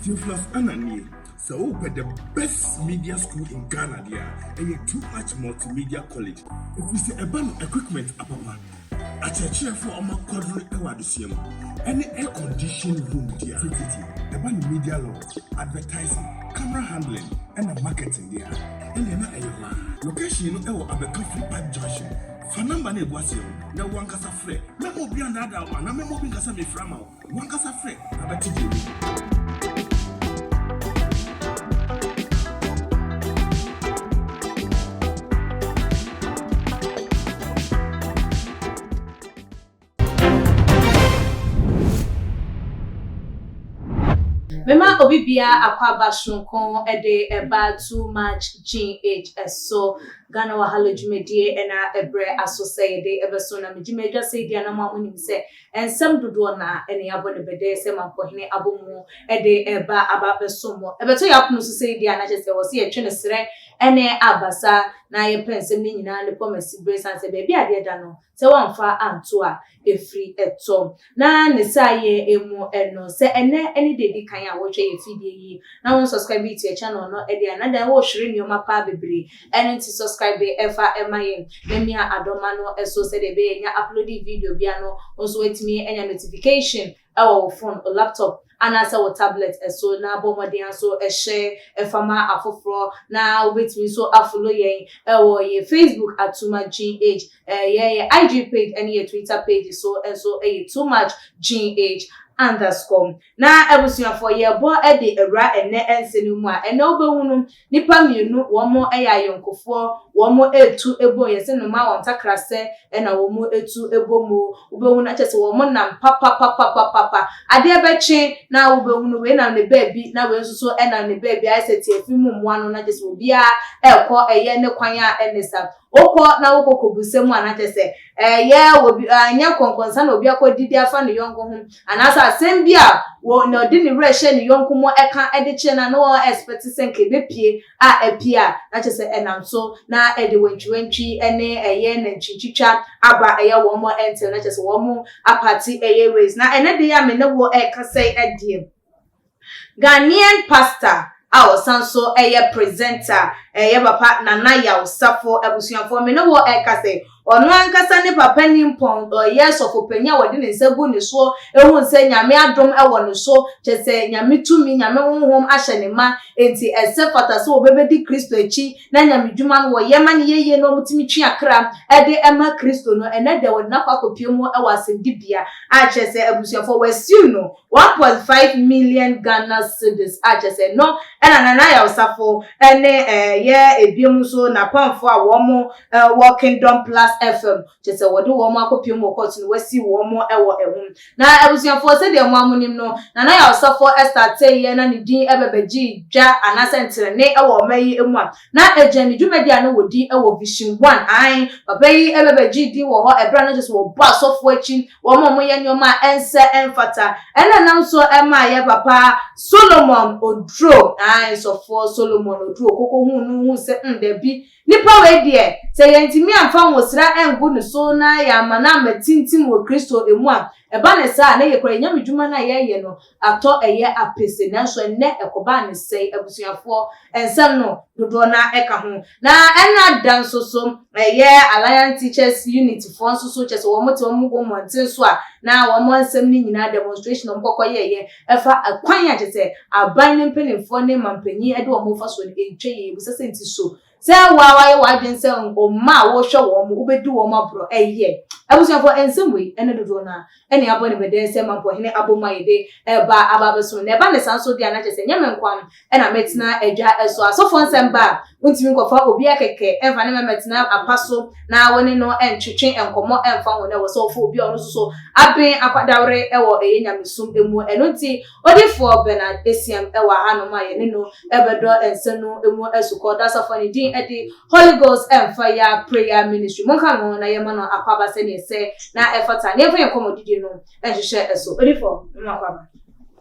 Theophilus Anani, so open the best media school in Ghana there, and a too much multimedia college. If we say about equipment, a church for our quadrant award, any air conditioned room there, about media law, advertising, camera handling, and marketing there. And then a location at the Coffee Park Junction. Fanamba ne boise na wankasa frɛ na obi andada ma na me mo bi kasa me frama wankasa frɛ abati di Mema obibia akwaba shronkon ede eba too much GH so Ghana Wahala Jumedie ena ebre asosede ebeso na mejimedwa se dia na mamunim se ensem dodo na ene yabo ne bede se mampohene abomu ede eba ababeso mo ebeto yapono so se dia na chese wo se ye twene sere ene abasa na ye pensem ni nyina ne pomasi brace and se be ade da no se wamfa anto a efri eto na ne saye emu eno se ene dedi kan a wo twa ye fidie yi na won subscribe to your channel no ede anada wo hwere nyoma pa bebre ene ti subscribe efa emayen memia adoma no eso se de be nya upload video bia no also wetimi enya notification our phone or laptop and as our tablet so na bomodin so share efama afofro na wetimi so afollow yen ye Facebook at too much GH ye IG page and ye Twitter page so too much GH _ na ebusuya for ye bo ede era ene ensenu mu a ene obehunu nipa mienu wo mo eya yonkofo wo mo etu ebo ye se no ma won takrase ena wo mo etu ebo mo obehunu achese wo mo nam papa ade ebechi na obehunu we na ne baabi na we nso ena ne baabi aiseti afimu mu anu na chese obi a ekọ eye ne kwan a enesa okọ na okokobusemu anachese ye obi anya konkonsa na obi akodidi afa ne yonko ho anasa asembia wo na odi ne rehye ne yonko mo eka ediche na no expect senke bepie a epia na chese enam so na ede wentwi ene eye na nchichicha aba eye wo mo entel na chese wo mo apati eye ways na ene de ya me ne wo eka sei edie Ghanaian pastor our sanso presenter papa Nana Yaw-Safo abusuafo me no wo ekase ono ankasa ne papa ni mpon yes of openya wode ne nsagu ne so ehu nse nyame adom ewo ne so chese nyame tumi nyame honhom ahye ne ma enti esefata so obebedi Kristo echi na nyame dwuma no wo yema ne yeye no mutimi twi akra ede ema Kristo no ene de wode na kwakopie mu ewo asendibia a chese abusuafo wasiu no 1.5 million Ghana cedis a chese no ena Nana Yaw-Safo ene ye ebiom so na pamfo a wo mo Kingdom Plus FM chese wode wo mo akopie mu court no wasi wo mo ewo ehum na abusuafo se de mo amonim no Nana Yaw-Safo start ye na ne din ebebeji dwa anasentre ne ewo mayi emu a na ejani dwumedia no wodi ewo Vision 1 ai papa yi ebebeji din wo ho ebra no chese wo ba sofo achi wo mo ye nyoma ense enfata ena nam so ema ye papa Solomon Odro ai sofo Solomon Odro koko hu se ndebi nipa we de se yentimi amfa wosra engu ne so na ya mana matintim wo Kristo emu a eba ne sa na ye kora nyame dwuma na ye no ato eye apese na so ne ekoba ne sei abusuafo ensem no dodo na eka ho na ena danso so Alliance Teachers Unity for so chese wo moto mo go monten so a na wo mo nsem ni nyina demonstration mkokọ ye efa akwan ya chese aban ne mpenimfo ne mampanyi ede wo mo fa so entwe ye busese nti so se wa wadwen se ma wo hwe wo mo ubedi wo mo abro abusuafo ensem we ene dodo na ene abo ne bede se mampohene aboma yede eba ababeso ne eba ne sanso dia na chese nyame nkwam ena metina edwa eso asofo nsem ba untimi nkofa obi akeke enfa ne metina apaso na woni no entwetwe enkomo enfa woni wo so obi ono so aben akwadawre ewo nyamesum emu enoti odifo Bernard Esiam ewa hanoma ye ne no ebedo ensenu emu esuko dasafo ne din edi Holy Ghost and Fire Prayer Ministry monka no na yema no akwaba se ne se na efata ne fa komodidi no ehhye eso odifo no akwaba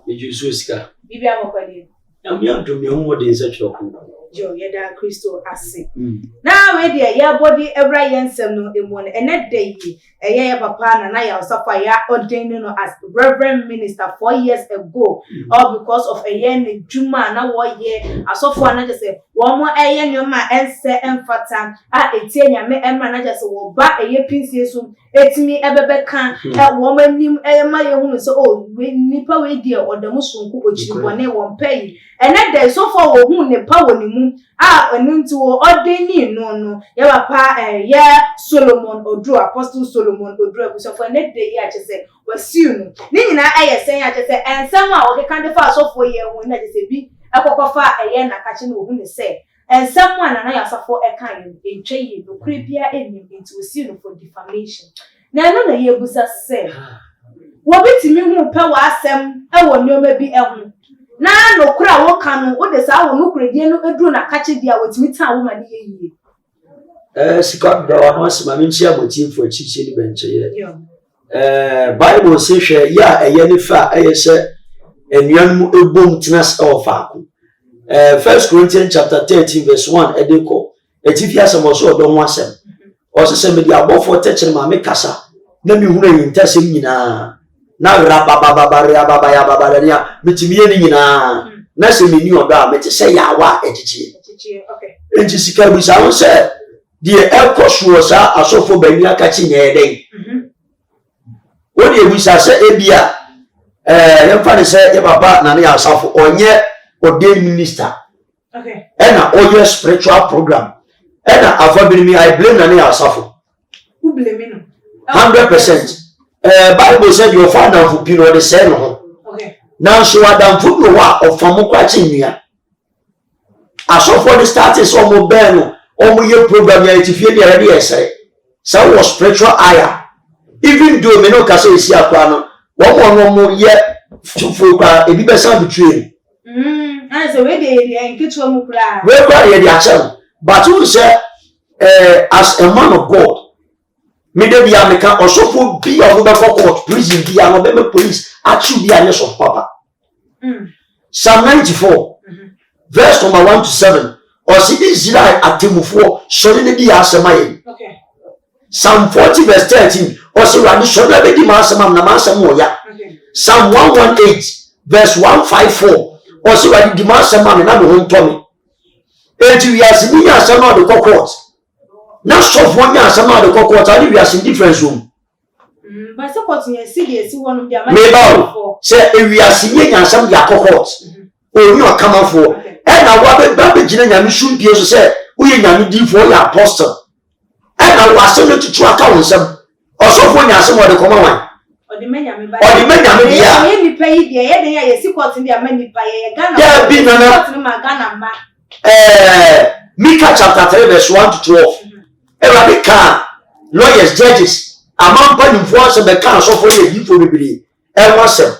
Eju so sika bibia mokwadi na mi adom ye ho de nsa choko jo yeda Kristo ase na we dey ya body every yensem no emu no ene day ye papa na ya osafa ya ordained no as reverend minister 4 years ago all because of a year ne dwuma na wo ye asofo na je say wo mo eye ne ma ense emfata a etie nyame emma na je say wo ba eye pinsie so etimi ebebe kan wo manim ma ye hunu so o nipa we die odamu sunku ochiri bone wo pay ene day so for wo hu nipa wo ni mu a enunti wo ordained no ye papa ye Solomon Odro Apostle Solomon Odro so for net day ya chese wasiu no ni nyina ayesen ya chese ensem a wo keka de fa so for ye hu na chese bi ekokofa eye na kache no hu ne se ensem a na ya safo eka ye ntwe ye no krepia enim into wasiu no for defamation na no na ye busa se wo bitimi hu pe wa asem e wo nyoma bi ehu na no kura wo kan wo de sa wo no kuredie no edru na kache dia wotimi ta wo ma ne ye Sikot bra no asema menchi abotin for chichi ni benche ye Bible say hwe ya eye ni fa eye se enuanum ebom tenas ofaako 1 Corinthians chapter 13 verse 1 edeko etifia asemo so odo ho asem o se se me di abofo techere ma me kasa na mi hunu yin tasem nyina na rababa ya mitimiye ni nyina na se me ni odo a mete se ya wa echichi okay enchi sika bi sa won se die ekoso sa asofo bani akachi nyeden wodi ebusa se ebia yemfa ne se ye baba na ne asafo onye ordained minister okay ena oye spiritual program ena afabiri mi I blame na ne asafo who blame no 100% Bible said your father for pino de say no okay now so adam fu no wa ofamo kwachi nua asofo the status omo ben no omo ye program ya etifie de ready esere so was spiritual aya even though me no kase esi akwa no wo ye fufu kwa ebi be san betray and so we dey enkitu omo kura we kwa ye dia chel but who say as a man of God me dey be ameka osofo bi of the court prison bi am be police achu bi anye so papa Psalm 94 verse number 1 to 7 or see Israel atemufo sori ne di asemaye okay Psalm 40 verse 13 or see radi sori be di ma asema na ma asema oya okay Psalm 118 verse 154 or see radi di ma asema na do ho ntomi enti wi asemi nya asema de court na sofo nya asema de court ali wi asin difference room but so court nya si dey si wonu dia ma me ba say wi asin nya asema de court oni o kamafo na wa be gina nyame sumpie so se uye nyame difo ya apostle na wa se no tutu aka wonsam osofo nya se mo de koma wan odi menyame ba bia ye nipa yi de ye de ya si court dia ma nipa ye Ghana ya bi na court ni ma Ghana ma Micah chapter 3 verse 1 to 12 Arabic lawyers judges amampa nimfo se be kan osofo ye difo bibiri wasem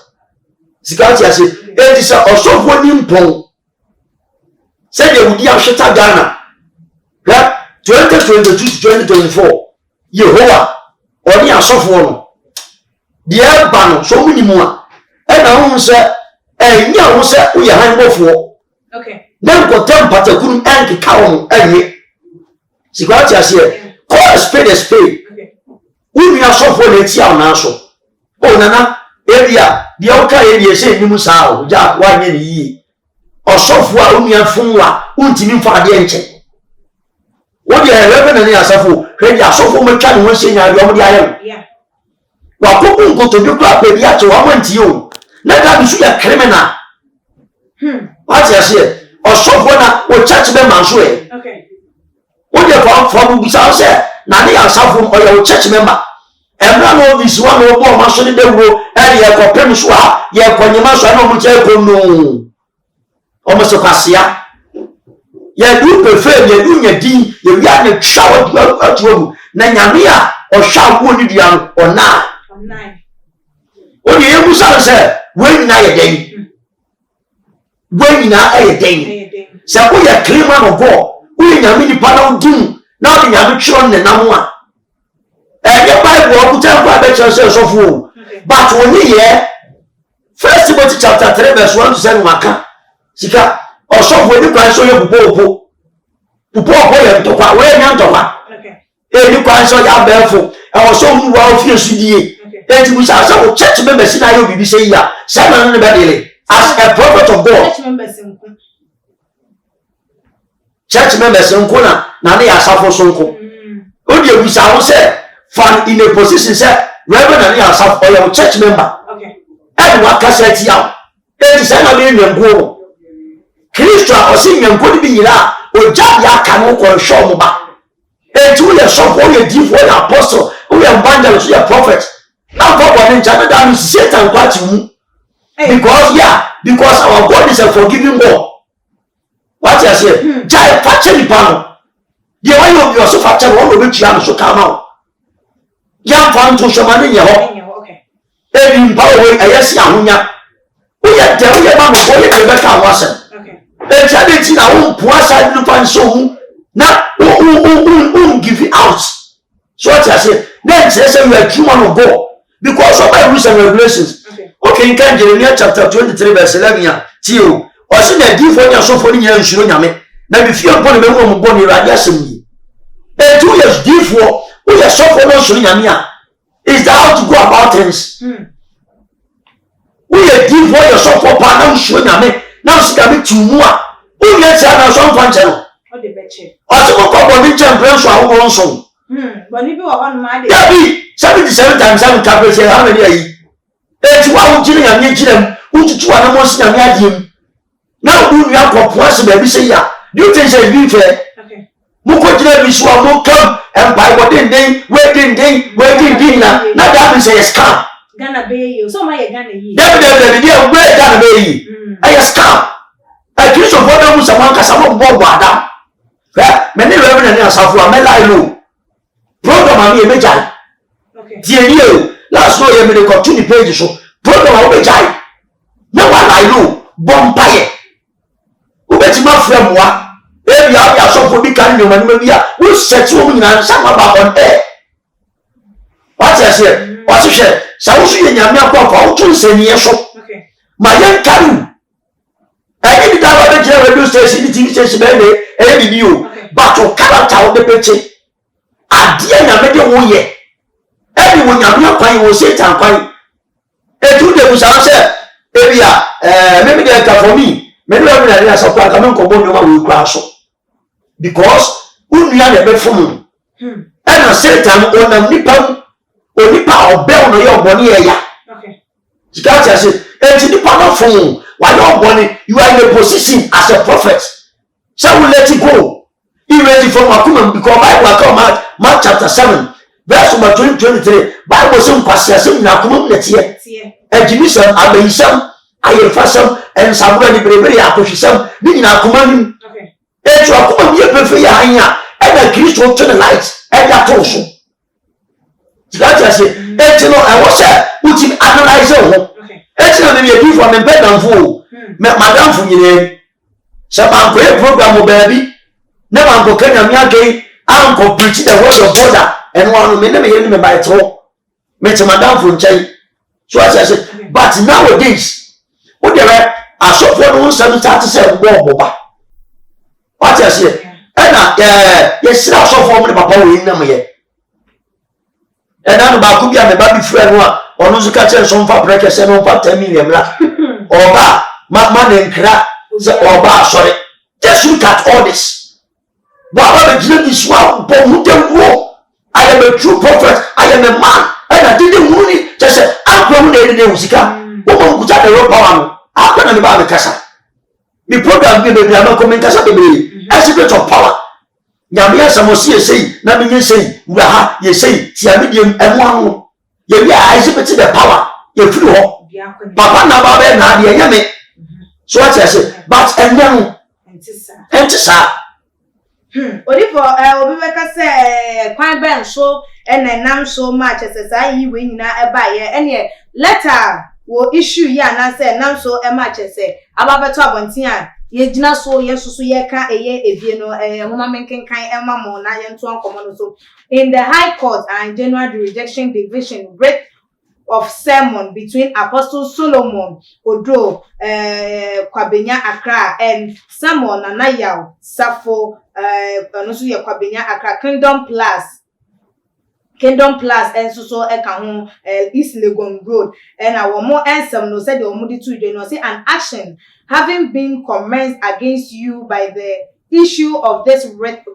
sikati ase edisa osofo ni mpon say they would have shut Ghana. 2022 to 2024. Yehovah, or near software. The air ban, so many more. And I won't say, and you will say, we are hanging for. Okay. Then got 10 but I couldn't anchor cow every. Security, I say, call a spade a spade. Okay. We are software, let's see our national. Oh, Nana, area, the Oka area say, you must have Jack 1 year. Osofo a unia funwa untimi mfa de enche wo de reverend na asafo hwe de asofo matwa ne ho hyenya de omde aye yeah wa kopu nkoto bi kwa pa bi ache wa manti o na da bi su ya criminal what you say osofo na o church be manso e okay wo de from bi sa say na ne asafo o ya o church member emra no bi so na obo ma so de dewo e ye ko pem so a ye ko nyima so na mo che ko no almost a passia. Ya do prefer ya do nya din ya wi ane twa atu na or sha wo ni dia or na oni e musa se we na ye den we na ye den se ko ya claim of God we nyame ni pa na dum na o nyame twa ne na mo a the Bible o kuta kwa be church so fu but oni ye 1 Timothy chapter 3 verse 1 to 7 waka sika osofo ni kwan so ye popo Pupo boy to kwa we nya ntokwa. Okay. Ni kwa so ya befo. E wo so mu wa ofie sudie. Okay. We shall say church members na you bibi say ya. Say na no be dele. As a prophet of God. Church members nko. Church members nko na ya safo so nko. Odi we shall say fan in a position say reverend na ya safo your church member. Okay. And what cassette ya. E say na be nyango. Kristo a osi nyango bi nyira oja ya ka no ko show mo ba. E tu ye so for ye div for apostle, o ye evangelist, ye prophet. Now God will enter that Satan quite you. Because our God is a forgiving God. What you say? Jai facture the panel. The way you also facture one of which you so come out. Young fan to shaman in your home. Okay. Every power way, I yes, Yahunya. We are telling you about the Rebecca wasn't. Okay. The charity now, poor side look and so. Now, who give it out. So what I say, then says you are human of God. Because of my rules and regulations. Okay, in Jeremiah chapter 23, verse 11. Tio, or see the different so for the year and show yame. Now, if you are going to be one born in Radiasimi, and 2 years before, we are so for no Surinamia. Is that how to go about things? We are different, your so for Panam Suriname. Now, see that to more. We get some function. Or the betche. Or some couple of champions or one song. But if you are on my day. 77 times 7 tablets here, how many are you? It's one chilling and yet them, which is one almost in a him. Now, we have got once baby say, yeah, do you think it's be fair? Okay. Mukojina Biswa will come and buy what they waiting dinner. Now that is a scam. Gonna be you, so my Ghana. Never, where Ghana be? I scam. I choose of what was among us among Bob. Many reverend and Safra Melai program on me, Major. Dear you, last night I made a continue page so program of a child. No one I know, Bompire. Who bet my friend what? Every hour so for the kind of maybe we set you and some about on air. What I said, what you said, South in your milk to say near so. My young Karu. I didn't have a radio station, the station, every you, but to character of the picture. I didn't make it 1 year. Everyone you quite will say time quite. A 2 days I said, maybe they come for me. Maybe I have supply coming come on will crash. Because we are the bed for me. And I said time on a nipper or bell no your body. Okay. Because I said, and the power phone, while your body, you are in a position as a prophet. So we let it go. You ready for my comment because I will come out Mark chapter 7. Verse number 23, Bible some passion na kuma netie. Ejimisam abayisam ayefasam and sabura ni berebere akohwesam ni nyina kuma nim. Okay. Etu akuma bi epefe ya anya e na Kristo to the light e da to so. That I say, etu no I was say uti analyze ho. Okay. Etu no me bi for me pedamfo. Me madamfo nyine. Se ban ko e program o baabi na ban ko kanya mi again an ko preach the word of God. And one may never hear me by talk. Met a madam from China. So as I said, but nowadays, what they are, I saw for 137 war. What I said, and yes, I saw for me, Papa, in them yet. And I'm about to be a baby friend or no catch and some for breakfast and over 10 million. Or bar, man and crap, or bar, sorry. Just look at all this. Baba, the Jesus one, but who don't walk. I am a true prophet. I am a man. And I didn't want it. Just say, I'm going to do Musika. Woman who got the rope on. I'm going to buy the Casa. The program will be a comment as a baby. A secret of power. Yamia Samosi say, Namin say, Waha, ye say, Tiamidium and one. Ye are exhibiting the power. You flew. Papa Nababe Nadia Yame. So what I say, but and young. And to sa. Only for Obibeka say, quite ben so, and then now so much as I win na a buyer, and yet letter will issue ya and say, now so much as say, about the top on Tia, ye did not so yes, so ye can't a year if you know a woman can kind Emma Mona and so on. So in the High Court and General Jurisdiction Division, break of sermon between Apostle Solomon Odro Kwabenya Accra and Samuel Nanayaw Safo also Kwabenya Accra Kingdom Plus and so eka East Legon Road and our more answer no said the omudi to no say an action having been commenced against you by the issue of this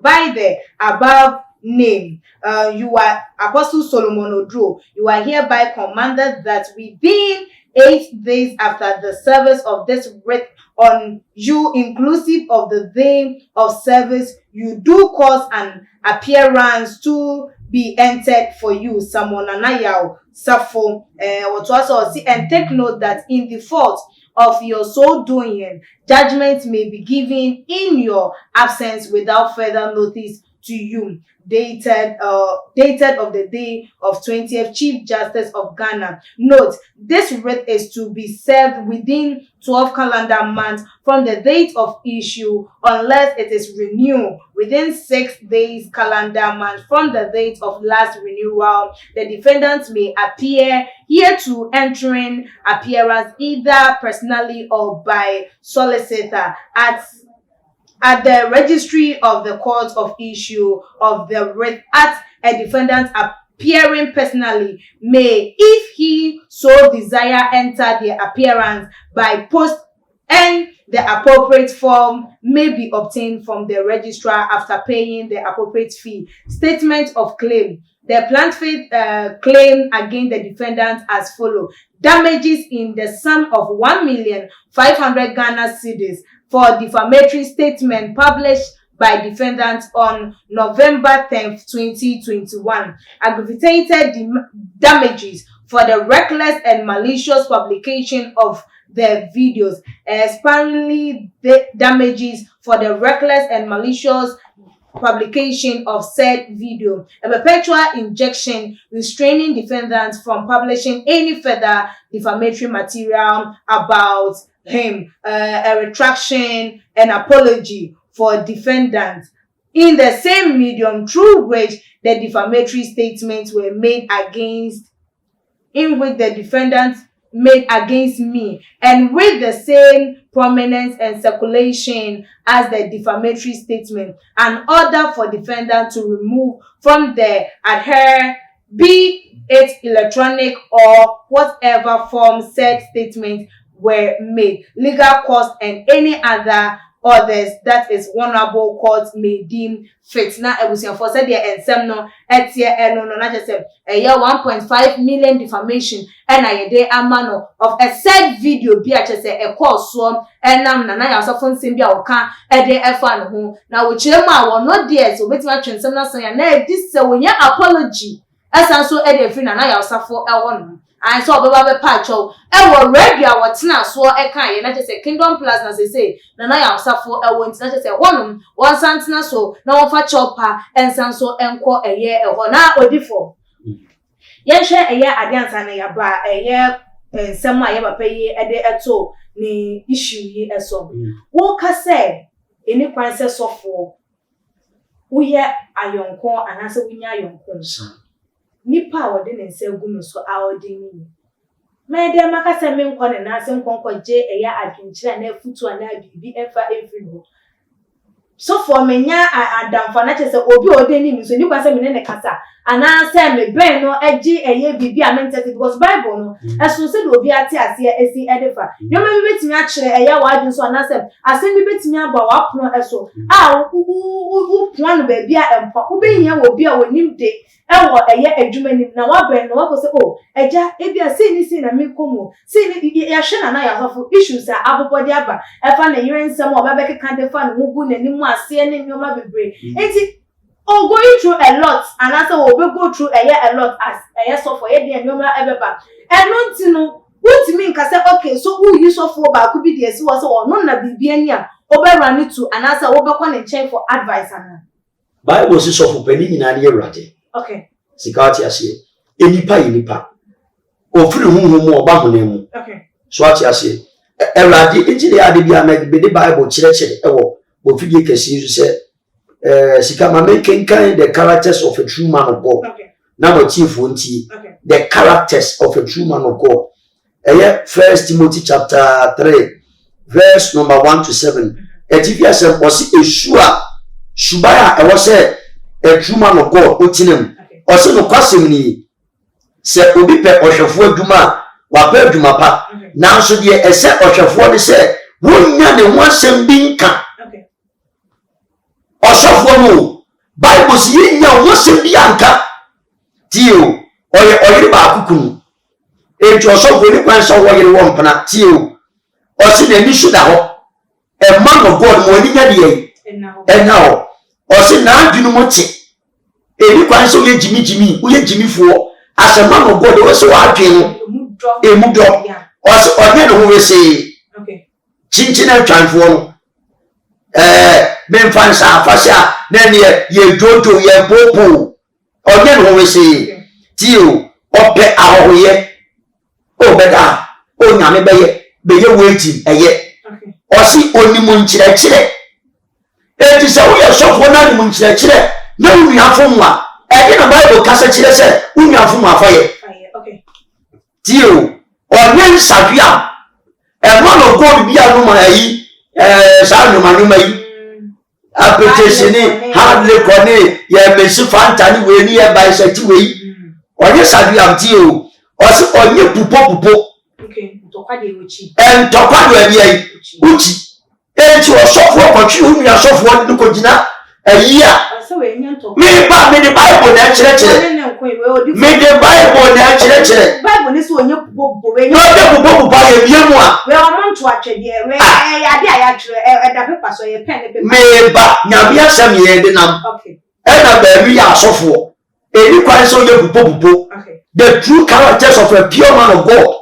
by the above name. You are Apostle Solomon Odro. You are hereby commanded that within 8 days after the service of this writ on you, inclusive of the day of service, you do cause an appearance to be entered for you. Samonanayaw Safo and take note that in default of your so doing, judgment may be given in your absence without further notice to you. Dated of the day of 20th Chief Justice of Ghana. Note, this writ is to be served within 12 calendar months from the date of issue, unless it is renewed within 6 days calendar month from the date of last renewal. The defendant may appear here to entering appearance either personally or by solicitor at the registry of the court of issue of the writ at a defendant appearing personally may, if he so desire, enter the appearance by post, and the appropriate form may be obtained from the registrar after paying the appropriate fee. Statement of claim. The plaintiff claim against the defendant as follows: damages in the sum of 1,500,000 Ghana cedis for defamatory statement published by defendant on November 10th, 2021. Aggravated damages for the reckless and malicious publication of the videos. Sparingly damages for the reckless and malicious publication of said video. A perpetual injunction restraining defendants from publishing any further defamatory material about him. A retraction and apology for defendants in the same medium through which the defamatory statements were made against, in which the defendants made against me, and with the same prominence and circulation as the defamatory statement. An order for defendant to remove from the adhere, be it electronic or whatever form said statements were made, legal cost and any other others that is honorable court may deem fit. Now ebusian for said the ensem no etie no na just say 1.5 million defamation and I dey amano of a said video bi a just say e course so enam na ya so fon nsem bi a wo kan e dey efa no ho na wo kire ma wo no there so betima twensem na san ya na this say wonya apology esan so e dey free na ya osafo e ho no. And so Baba Pacho, radio what's now so a kind, not just a Kingdom Plus, as they say, Nana Safo, I won't not just a one santina so, no for chopper, and sanso enco a year or now or before. Yes, share a year against an a bar a year, and some I ever pay a day at all, ni issue ye a song. Walker say, any princess of 4. We hear a young corn and answer we are young corn. Nipa wode nse gumi so awode ni me de maka se me nkọ ne na ase nkonko je eya adwenkyere na afutu ana bibi efa every no so for menya adamfa na chese obi ode ni mi so ni kwa se me ne kasa ana se me ben no eji eye bibi amentete because bible no eso se do obi ate ase esi edefa yo me betimi a kire eya wadun so ana se ase me betimi aba wa pono eso u plan ba bia empa u be hia wo bia wonim de ewo eye adwuma nim na wa ben no wa go se eja ebia se na me komo se ni ya hwe na ya sofo issues a abobodi aba efa na yire nsem o ba be keka de fa no gu na nim ase ne nyoma bebre enti going through a lot and also we go through a lot as sofo ye de nyoma ebeba eno ntino wotimi nka se okay so who you sofo ba ku bi de se wo se ono na bibia ni a oberani to and also wo be kwa ne check for advice ana Bible si sofo pani nyina ne Ewurade. Okay. Sikati ase. Enipa. Ofiri huhu oba honemu. Okay. So ati ase. Ewurade enti de ade bia me de Bible kire ewo ofidie kesi so se sika ma making kind the characters of a true man of God. Okay. Na mo chief wonti. Okay. the characters of a true man of God. 1 Timothy chapter 3 verse number 1 to 7. Etifia said, "Osi Eshua Shubaya I was a true man of God utinem. Osi no kwasem ni se obi pe ohwefo adwuma wa pe adwuma pa. Nanso de ese ohwefo de se wonya ne ho asem bi nka. Osofo no Bible si yenya ho asem bi anka. Tio oye ba akukunu. Ejo osofo ni kwan so woyere wo mpana tio. Osi na ni suda ho. A man of God mo ni nya de e na ho. Osi na adwunu mo che. Eni kwan so ye jimi wo ye jimi fo. As a man of God, also adwenu emudo. Osi onye no we say. Okay. Chinchina twanfo no. Memfan sa afasha na ne ye jojo ye popo. Onye no we say. Tio ope ahoye. Obeda. Onyame beye waiting eye. Osi onimu nchirechire. Eti se wo ye sofo na onimu nchirechire. Na unu afomwa. Na Bible kasa chire se unu afomwa afaye. Okay. Tio onye nsadua. Man of God bi anuma yi sa numa yi. Application ni hardly kone ye mesi fanta ni we ni e by seti we. Onye sadua tio. Osi onye pupo. Okay, tokwa de uchi. Tokwa de abi uchi. Enti osofo kwatwi unu asofo ni kogina ayia. Me ba me the Bible na chire. Me the Bible na chire. Bible ni so onye pupo we. No de pupo ba ye biemu a. We o mo nto atwede we ade aya chire da paper so ye pen paper. Me ba nyame asem ye de nam. Okay. Na ba wi asofo. Eni kwan so ye pupo. Okay. The true characters of a pure man of God.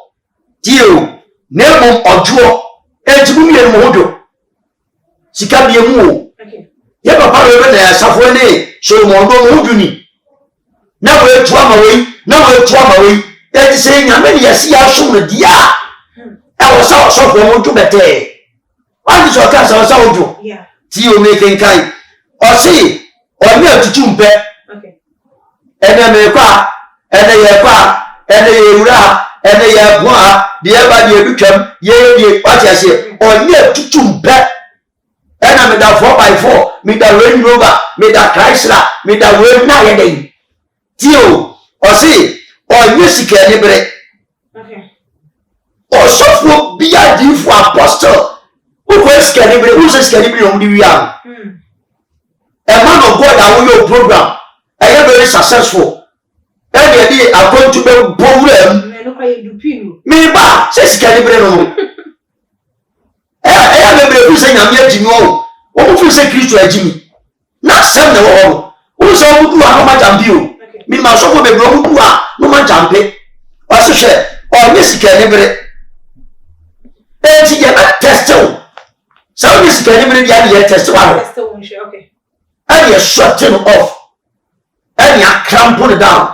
Tio, nemo ojo, ejibumi ye mohodo. Sika biemu. Okay. Ye papa we na asafo ne so mo ndo mohodo ni. Na we tuama we. Eti se nyame ne yesi asom no dia. E wo sa so fo mo ndo bete. Wani so ka sa ojo. Yeah. Tio me kenkai. O si, onye atutu mpe. Okay. Ene me kwa, ene ye kwa, ene ye wura. Ene ye bua de eba de edutwam ye what you say onye tutumpe ena me da 4x4 me da Range Rover me da Chrysler me da we na ye den tio o si onye sika ni bere okay o sofo bia di fu apostle o ko sika ni bere o se sika ni bere o di wi am a man of God that will program are very successful and they are going to be problem. Me ba se sika ni bre no me bre fi se nyame agimi o fi se Kristo agimi na sem na wo o so budu a no ma jambi o mi ma so ko be bro budu a no ma jambe o so hwe o ni sika ni bre e ti ye na test o so ni sika ni bre dia ye test wa okay and you shut him off and you cramp it down.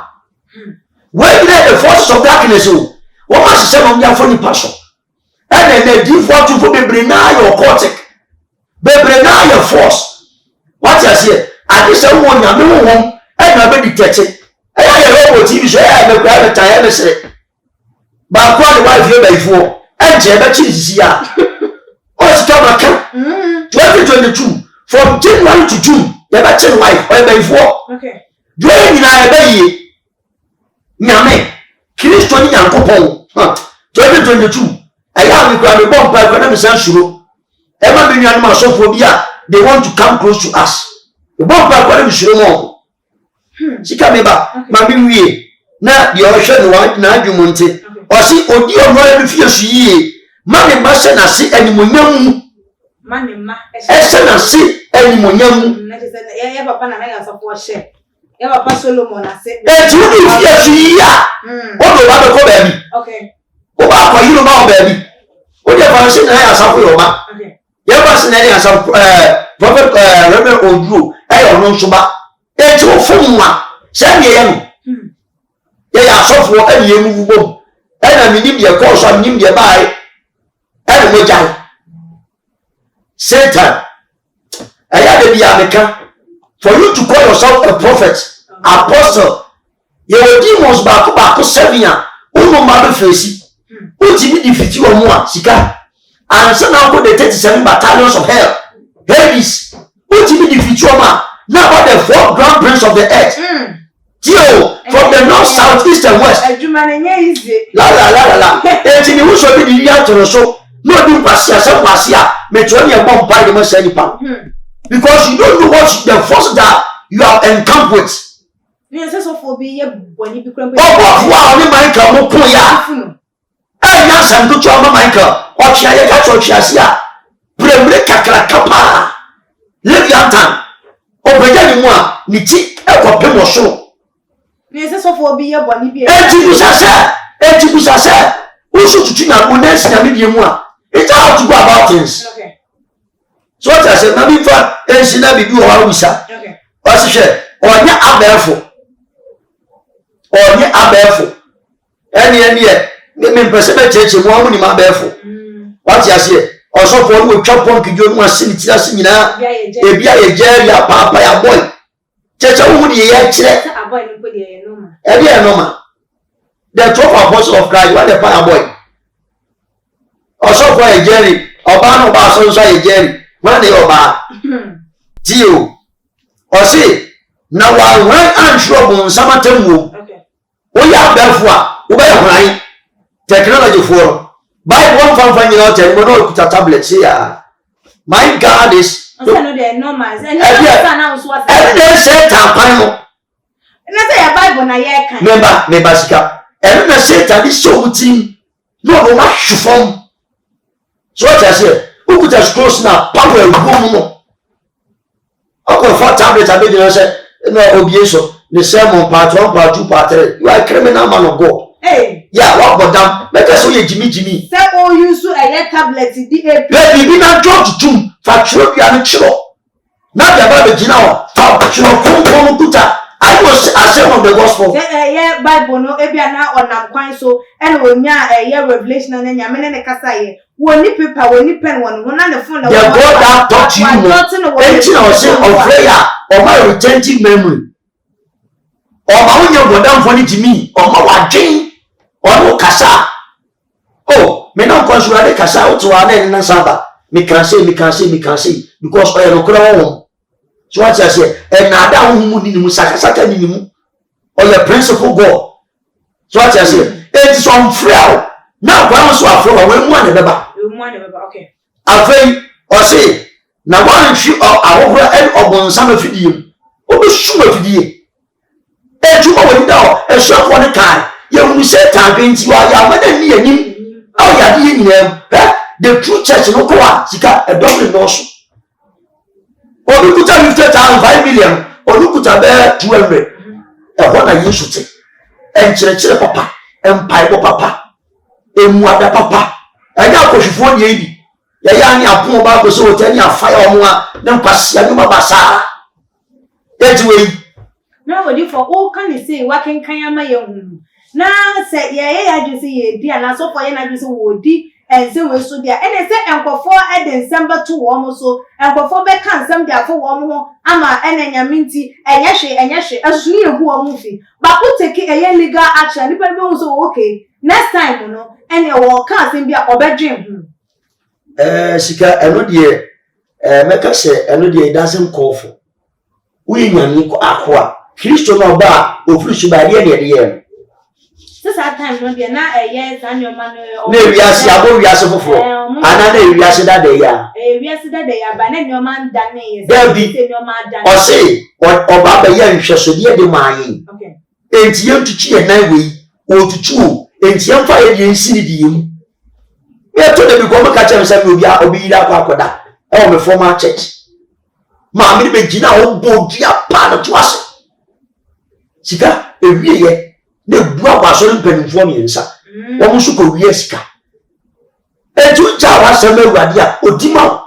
Where the forces of darkness what must say on your funny passion and then they default to be bring your cortex be bring your force what you say I just want you no home and na be detected and I robot TV show I be grab time say ba kwa the wife here before and je be chi ya o come back 2022 from January to June you be chi wife or before okay do you na be nyame Kristo ni yankopon 2022 aya mi kwa me bomb pa na me san suro e ma be nwan ma sofo bi a they want to come close to us the bomb pa kwa me suro mo sika me ba ma bi wie na de o hwe no wa na adwumonte o si odi o no bi fie su yie ma me ma se na se animonyam ma me ma e se na se animonyam na se ya papa na ya sofo hye ya papa Solomon ase e ti odi fie su yie o do ba ko baby okay o ba ko yiro ma o baby o de fa se na ya safo yo ma okay ya ba se na ya safo prophet Reverend Odru e yo no so ba e ti o funwa se ne ye no ya safo e ye mu bom e na minim de ko so minim de bai e na mo jai Satan aya de bia meka for you to call yourself a prophet apostle were demons back 7 years. Uno mabe face. Uti me defeat you more, Sika. And so now go the 37 battalions of hell. Hades. Uti me defeat you more. Now about the 4 grand prince of the earth. Tio, from the north, south, east, and west. La. Eti ni wuso bi di ya toro so. No do pasia. Me to any bomb by the must anypa. Because you don't know what the force that you have encountered with. Only Michael mo pon ya. Na san to choma Michael. O chia ye ka cho chia sia. Bremre kakra kapa. Leviathan. Obeja ni mu a ni ti e ko pe mo so. Eti busasa. Usu tutu na bonus na me mu a. It's how to go about things. Okay. So what I said, na me fa ensina bibi o ha wisa. Okay. O se hwe, onye abefo. Eni me mpese be cheche mu amu ni ma abefo. What you say? Also for we chop pon kijo mu asini tira si nyina. Ebia ye jeri ya papa ya boy. Cheche wo mu di ye kire. Aboy ni ko di ye no ma. Ebi e no ma. The 12 apostles of Christ, what the fire boy. Also for a jerry, Oba no ba so ye jerry. When they Oba. Tio. O say, na wa wan ansho bon samatemwo. Okay. O ya befo a, o ba hwan. Technology for. Buy one fan you tell me no kuta tablet say my God is. I no dey normal. And na so was. And say tampan no. Na say your Bible na ye kan. Member sika. And na Satan is so mutin. No ma shufom. So what I say, who could have close now? Power room no. Ako for tablet I be say no obieso. The sermon part 1, part 2, part 3. You are a criminal man of God. Hey. Yeah, what but damn. Make us say Jimmy. Say all you so a tablet DAP. Baby, na drop to for sure you are chiro. Now the Bible gina for sure come kuta. I was a sermon of the gospel. Yeah, Bible no ebia na onam kwan so and wonya revelation na nya me ne kasa ye. Woni paper, woni pen, woni na ne phone na. The God that taught you. Anything I was saying of prayer or my retentive memory. Or my own your down for to me, or my dream, or no kasa. Oh, me no consider the kasa to our name in Saba. Me can say, because I am no. So what I say, and now that woman in Musaka in you, or your principal God. So what I say, it's on frail. Now, one so I follow when one ever. Okay. I think, or say, now one shoot our over and some of you. Oh, sure of you. And you go now, a shop on a car. You say, Tampins, you are young near him. Oh, yeah, the true church no go on. She got a double notion. Or look at 50,000, 5 million, or look at bear 200. And what I used to say, and church papa, and pipe papa, and what papa. And now, push for the 80. Yayani a poor back was so 10 years fire more than pass Yanuma Basa. That's way. Nobody for all can you say what can Kayama young. Now say, yeah, just say, dear, and so for you, just woody, and so we so dear. And I said, and for 4 at December 2 almost so, and for 4 back can some there for 1 more, Ama, and Yaminti, and Yashi, as you who are moving. But we'll take a legal action, depending on so okay. Next time, you know, and your walk can't be a bedroom. Sika, I know dear, make us say, I know dear doesn't call for. We know aqua. Christian or bar, or fish by the end of the year. This time, no, dear, not a yes, and your man. Maybe I see a boy as before. Another yes, that they are. Yes, that they are, but then your man done it. There be your man done. Or say, what Baba Yan shall so dear the mine. Okay. Ain't you to cheer night way, or to chew, ain't you fire the incident. We are told to become a catcher and say, will be out of that pagoda, or the former church. Mammy Begina, oh, bogia, part to us. Sika, a year, the brother so pen for me, sir. One should go, yes, sir. And two jars, some radia, or Dimo.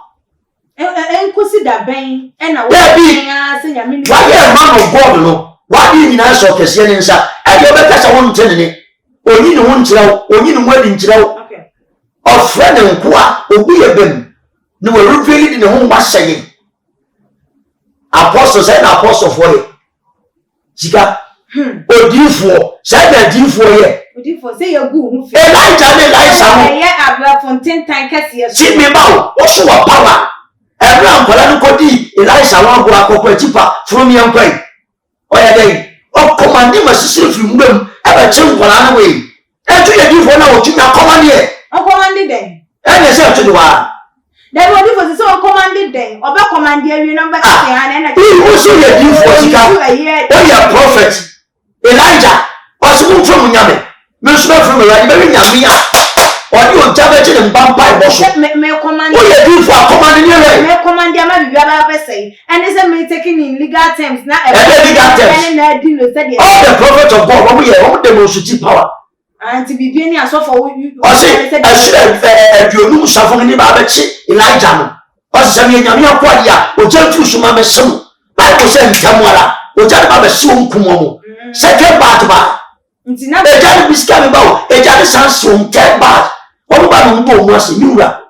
And consider Bain, and I will be. Why, a man of God, no? Why do you not so Cassian, sir? I never catch a one telling it. Or you know, one child, or you know, wedding child. Okay. Or friend and qua, or be a ben. No, we're revealed in the home was saying. Apostles and apostles for it. Sika. Odifo, say the difo ye. Odifo say you go. Elijah ne Elisha. Yeah, Abra Fontaine tank kesi. See me bow. What's your power? Everyone kola no kodi Elisha wan go akokwa tipa from yam kwai. Oya dey. O command ma sisi fi mbem e ba chem kola na we. E tu ye difo na o tu na command ye. O command den. E say to the wa. Then Odifo say o command den. Oba command ye number say han na. Who say ye difo sika? O ya prophet. Elijah, what's the from Yame? Miss not from the very Yamia. Or you damage in Bampai Bosho. May command. What you do for commanding your way? May command your man, you ever say. And isn't me taking in legal terms now? Legal terms. All the prophets of God, what we have, the most power. And to be doing a sofa, I say, I should have you lose something in the Babachi, Elijah. Or Sammy Yamia Quadia, or John Tushuma Messon. Bible says Tamara, or Jalaba Sum Kumomo. Second bad. The judge is coming about a judge sounds from 10 bad. All about who was a Mura.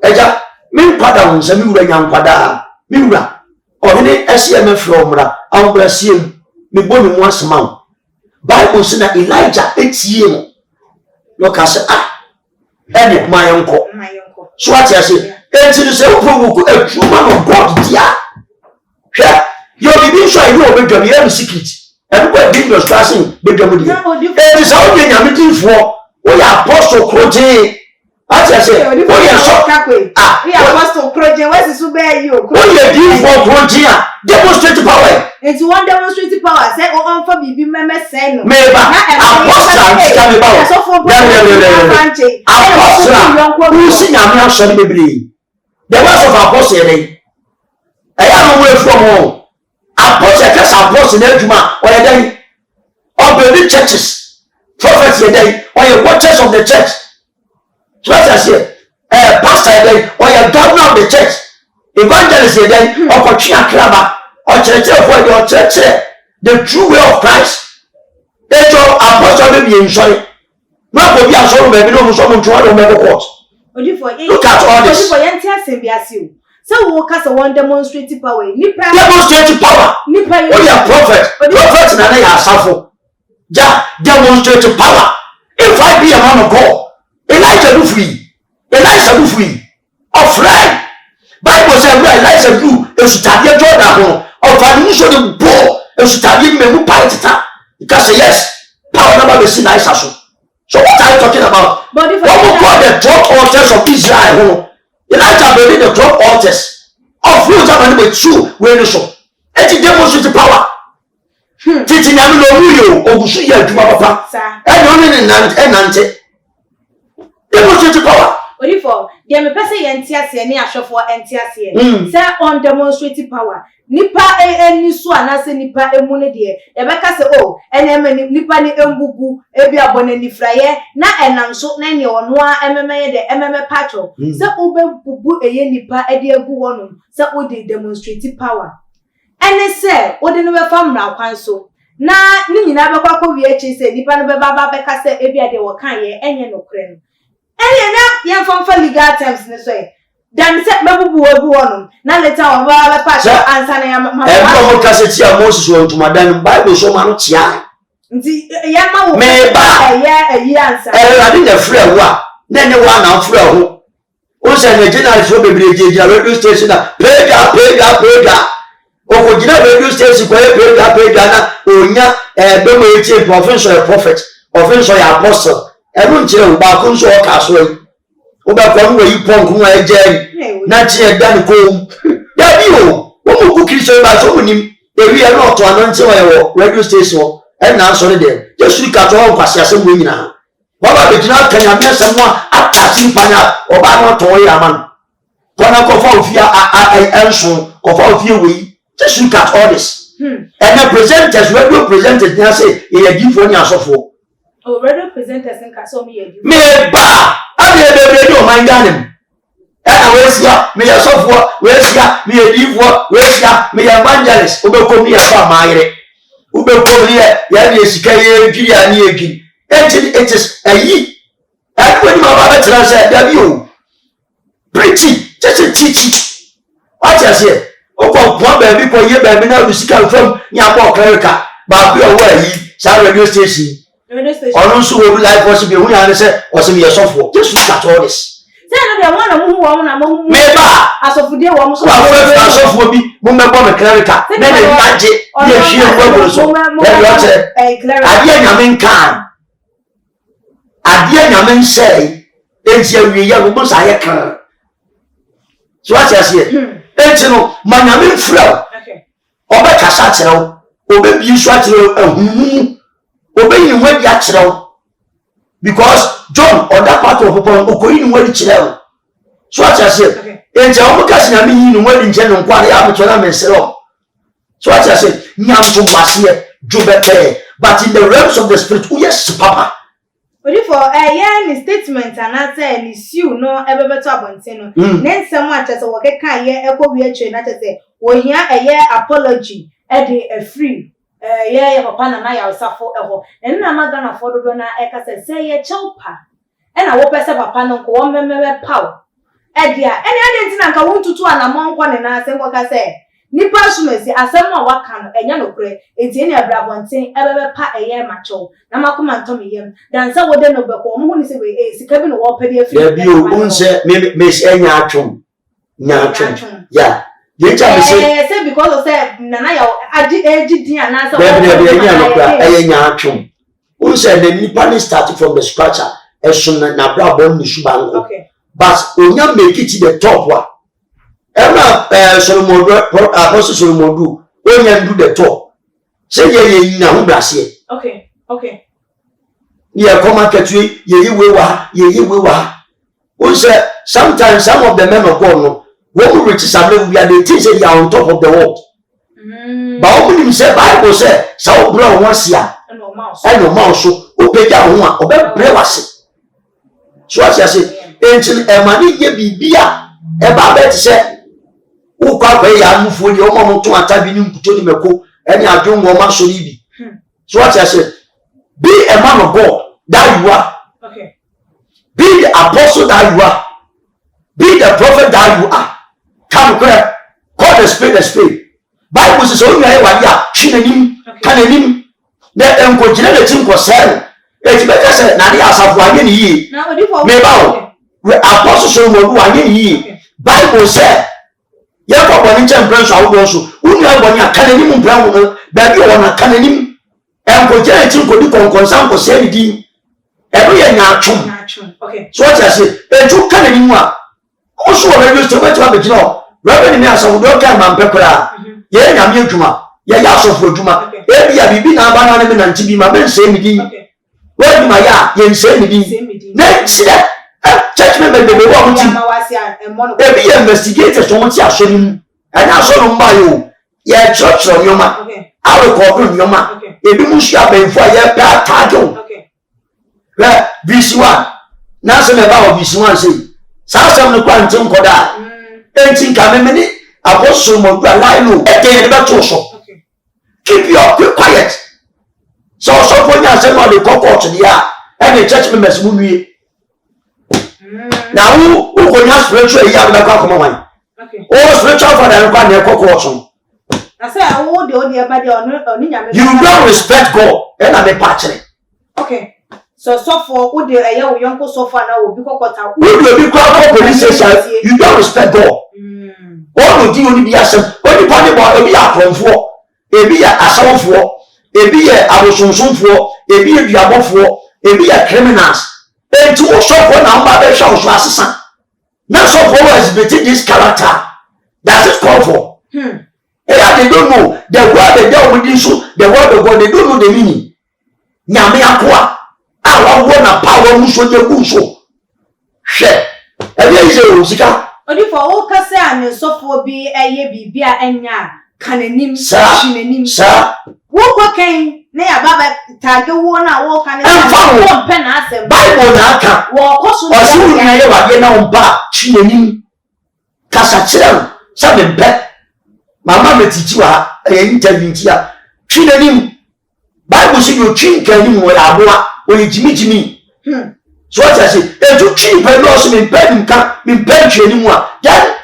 Eja, Min Pada was a Mura young Pada, Mura. Or any SCM from I'll bless him. Me born once a month. Bible said Elijah 8 years. Look, I said, and my uncle. So what I say, and to say, a true man of God, dear. You're being sure you will be your secret. Everybody being your passing, big and it is all being a meeting for we are apostle Croje. As I say, we are so we are apostle Croje. Where's the super you? We are doing for Croje. Demonstrate power. It's one demonstrative power. Say, oh, on for be member say no. Maybe apostle coming about. Apostle who sing a man shall be. The words of apostle. I am away from home. Apostle case apostle na adwuma or dey or building churches prophets dey or your watchers of the church so as say pastor dey or your governor of the church evangelist dey or kotwe akraba or church for your church the true way of Christ dey your apostle be in sorry no go be asoro be no so mo twa do me court look at all this for yentia sembiasi so we cast one demonstrative power. Demonstrative power. Oh yeah, prophet. Prophet na na ya safo. Ja, demonstrative power. If I be a man of God, Elijah do free. Elijah do free. Offline. Bible says Elijah do. Esu tabi Jordan ho. Offline so the bo. Esu tabi memu paitita. Because yes, power never be seen Elijah so. So what are you talking about? What we call the 12 altars of Israel ho. Elijah believed the 12 altars of fruits that were true when you saw. And he demonstrated power. Teaching them no real or see ya to papa. And only in Nante. Demonstrated power. What if for the person NTS any asho for NTS say on demonstrated power. Nipa eni so anase nipa emune de ebeka se o ene nipa ni embubu ebi abone ni fraye na enanso na ne ono a ememe de ememe patcho se obebubu eye nipa ede egu wonu se o de demonstrative power ene se o de no be fam na kwan so na ni nyina be kwakọ wi echi se nipa no be baba be ka se ebi ade wo kan ye enye no kre no ene na ye famfa legal terms ne so e dan se bebubu ogu wonu na later on ba patch answer na ma e ko kase ti a Moses won to madan Bible so ma no tia nti ya ma wo me ba eyi answer ade na frɛ wo a na ne wa na frɛ ho o se na general so bebre jeje radio station na pega o ko gina radio station ko pega na onya be mo etie prophet official apostle e no nkyere wo ba ko nso o ka so yi Oba kwa yi ponku wa eje na tie dan ko da bi o mo ku Christian ba so nim ewi e no to anonte wa yo radio station e na so ne de Jesu ka to kwase asem wo nyina baba be gina kan ya me asem a atati panya oba no to ya man kona ko fa ofia enso ko fa ofia we Jesu ka all this and the presenters radio presenters na say e adi fo ni asofo o radio presenters nka so me adi me ba abi bebre do man ganem na wesia me yasofo wesia me edifo wesia me evangelist obekom ni afa maayere obekom ni ya ni esika ye dwiri ani egi it is ayi when my baba tell say da bi o preaching just teach what you say o ko po ba bi ko ye ba bi na usika from ni abo clerical But we are where he radio station. Or also will like possibly we answer or some years software. Just look at all this. Then I want to move on. Maybe as of the one so will be Mumma clerical. Then I magic. Yes, she will so. I dare Yamin can. I dare Yamin say, and say we young books I can. So what I say, and you know, my Yamin flow. Obe Casatro, Obe Busatro, obey you when you because John or that part of Okoin when it's level. So what I said, and Jamokas and I mean, when in general, quality amateur and sell. So what I said, Nyamso Masia, Jubete, but in the realms of the spirit, yes, Papa. But if for a year statement and I say, it's you no ever better about then someone as a worker can hear echo reaction, not to say, well, here a year apology, a free. Yeah, papa na ya osafo eho enna maga na fodo do na eka say ye chaupa ena wo pese papa no ko wo mememe paw edia ene ntina nka wontutu anamon kwa ne na asem kwa say nipa sumesi asem a waka no enya no kure enti ene abrabonten ebebe pa eye macho na makoma ntomi yem dan say wo de no be ko mo hu ni say we sika bi no wo pede afi ya bi o unse me enya atwom nya atwom yeah. Say because of say nana ya agidi and answer. Enya atwom. Who said the nipa started from the scratch esun na brabo ni subanko. Okay. But onya make it to the top one. Emma Solomon Apostle Solomon do onya do the top. Say ye na hu brase. Okay. Okay. Yeah, come market ye we wa. Who said sometimes some of the men of God no when we reach some we are the things that are on top of the world. But when you say Bible say, so blow once here. And no mouse so obeja ho obe brewase. So as I say, entil e mani ye bibia e ba bet say wo kwa ya nufu ni o mo to atabi ni mputo ni meko eni adwon wo ma so ni bi. So as I say, be a man of God that you are. Okay. Be the apostle that you are. Be the prophet that you are. Come call the spirit a spirit. Bible says only I want ya chinanim kananim na enko jina le tinko sel e ti beka se na dia asafo anye ni yi me ba we apostle so mo du anye ni yi Bible say ya ko boni chem prince awo so unu aboni akananim mpran wo ba bi wo na kananim enko jina le tinko di konkon ko se ni din e bi ya nya atwom. Okay. So what I say e ju kananim a also we just to be jino Reverend me aso do kan man pekora ye nyame adwuma ye ya asofo adwuma e bia bibi na aba na me na ntibi ma ben se mi din we di ma ya ye nse mi din na chire church member be wo muti e bi ye investigate so muti aso ni mu ana aso no mba yo ye church no nyoma awe ko do nyoma e bi mu hia benfo ye pa tajo le visual na se me ba o visual say sa sam no kwa ntin koda enti nka me ni apostle mo gba line e dey be to so keep your quiet so for nya say no dey court dia e dey church members mu nwie na who go nya spiritual ya be kwa come wan o spiritual father kwa na court so na say wo dey e ba dey oni nya me you don't respect God e na me patch. Okay. So for who dey eye wo yonko so far na obi kokota who dey be kwa police station you don't respect God. All of you only be asem only party boy obi akromfo ebi ya asawfo ebi ya abosonsonfo ebi ya duabofo ebi ya criminals enti wo sofo na mba be hwa so asesa na sofo was betting this character that is called for they don't know the word the devil within so the word of God they don't know the meaning nyame akoa awa wo na power mu so je ku so hwe ebi ise o sika Odi for all kase an sofo bi eye bibia enya kananim chinanim sa wo ko kan na ya baba tage wo na wo kan wo pen asem Bible na aka wo ko so osu na ye wa ye na omba chinanim kasa chira sa be be mama metichi wa interview ntia chinanim Bible say you chin kanim wo la aboa wo jimi so what I say e to chin pe no so me pen nka me pen chinanim wa then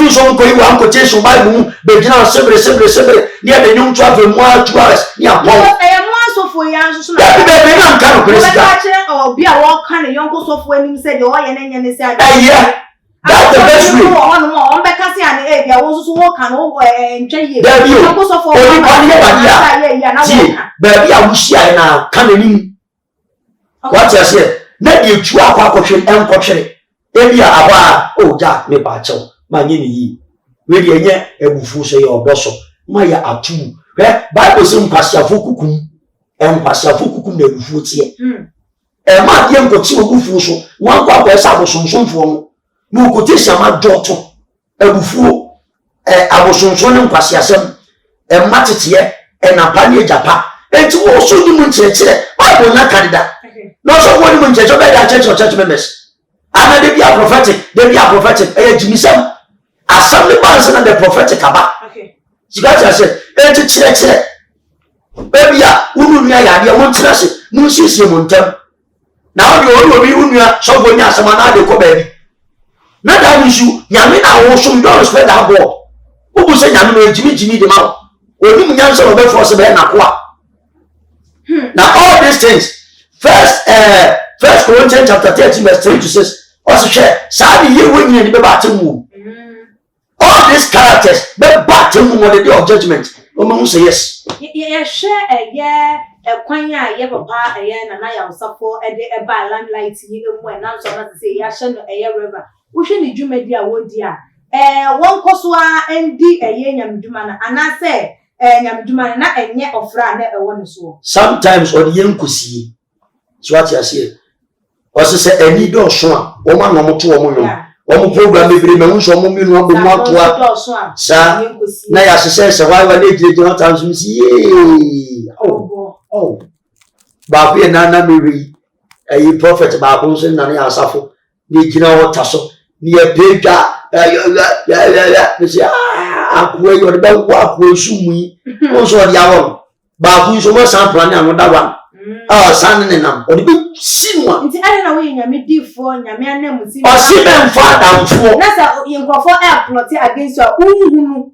free so ko iwa quotation Bible be gina sebre ni e nyum to ave mo atuas ni abon so for yan so na be na nka no Christa obi a wo kan yonko so for anim say de o ye na nya say that's the best way on be kasi an e bia wo so wo kan wo ntwe ye yonko so for oni ba ni ba dia be bia wo hia na kan anim what you say na de tu akwa akwohwe enkwohwe e bia aba o ja me ba chew ma nye ni yi we de enye ebufu so ye oboso ma ya atu Bible say mpasiafo kukum mpasiafo kukum na ebufu tie ma de enkoti obufu so wan kwa kwa esa abosonsonfo no no quotation ma doto ebufu abosonson ne mpasiasem matete na pa ne japa enti wo so di mu nkyerekere Bible na kadida no so wo di mu nkyerekere be da church members ana de bia prophetic jimisem assembly bands na the prophetic aba sigacha say enti kyerekere bebia unu nua ya de won kyerese nu siesie mu ntem na wo obi unua so go nya asema na de ko baabi na da nsu nyame na wo so don spread that ball wo say nyame no jimi de ma oni mu nyanso no be force be na ko now all these things first Corinthians chapter 13 verse 3 to 6 also share sabi ye when you be batemu all these characters be batemu on the day of judgment we say yes ye share kwan ya ye papa na ya usafo e de e ba limelight yi emu na so na say ya hye no river wo hwe ni dwumadi a wodi a won koso a endi nyamdwuma na ana say nyamdwuma na enye ofra na ewo ne so sometimes or yen kosie so what you say o se eni do so a o ma no moto o mo yo o mo program bebre me hunso o mo mi no be mo atoa sa na ya se why na ejije no tan so si oh ba bi na mewi ayi prophet ba ko so na ya asafo ni gina wota so ni e peja ya ni si akwe yo de ba kwa akwe sumu yi o so dia won ba ku so mo san plan na no da wa san ne nam o de bi sinwa nti ade na we nyame difo nyame anam si o si ben fa damfo na sa yinkofo plot against you unhunu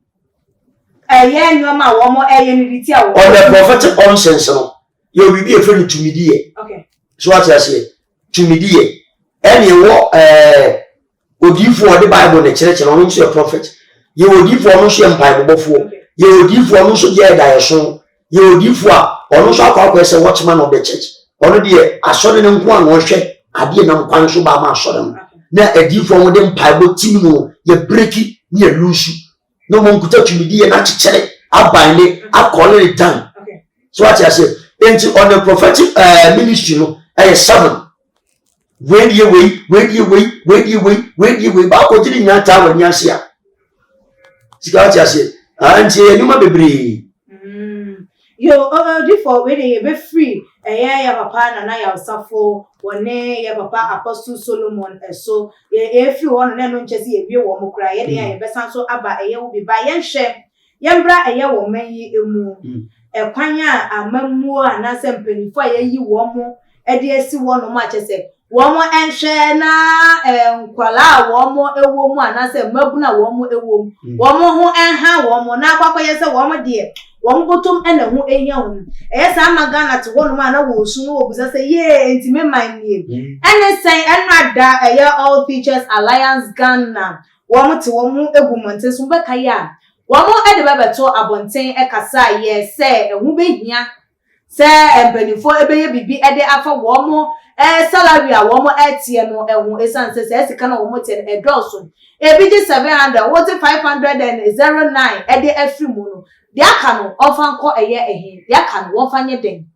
nyoma wo mo ni biti a wo on the prophetic conscience no you will be a friend to me okay so what you say to me any wo odifo the Bible na church no no so prophet ye odifo no so empire bobofo ye odifo no so ye da yeso ye odifo a ono so akwa say watchman of the church ono de asore ne nko an wo hwe ade na nkwan so ba ma asore na odifo mo de empire bo timi no ye breaki ni ye lose no mo nkuta tumidi na chichere abane akole it down so what you say into on the prophetic ministry no 7 where you way ba ko jiri nyata wa nyasia sika what you say anti enuma bebre yo before we dey be free ya papa na ya usafo wone ya papa Apostle Solomon so ye free won na no nchesi ye wie wo mokra ye dey ya be san so aba wo bi ba ye hwe ye mbra wo manyi emu kwan a amammu na se mpanifo a yayi wo mo de asi wo no ma chese wo mo enhwe na nkwala wo mo ewo mu ana se mabuna wo mo ewo mu wo mo ho enha wo mo na akwakoye se wo mo de wo mo botom na ho ehia ho sa magana te wo no ma na wo su no wo buza se ye ntime man nie ene sen enada all features alliance Ghana wo mo te wo mo egumonte so be kai a wo mo de bebeto abonten kasa ye se ehu behia se empanifo ebeye bibi de afa wo mo salary a wo mo etie no ehu esanse se sika na wo mo tie edoso ebi ji 700 what 509 de afri mu no de aka no ofa nko ehe de aka no wo fa nye den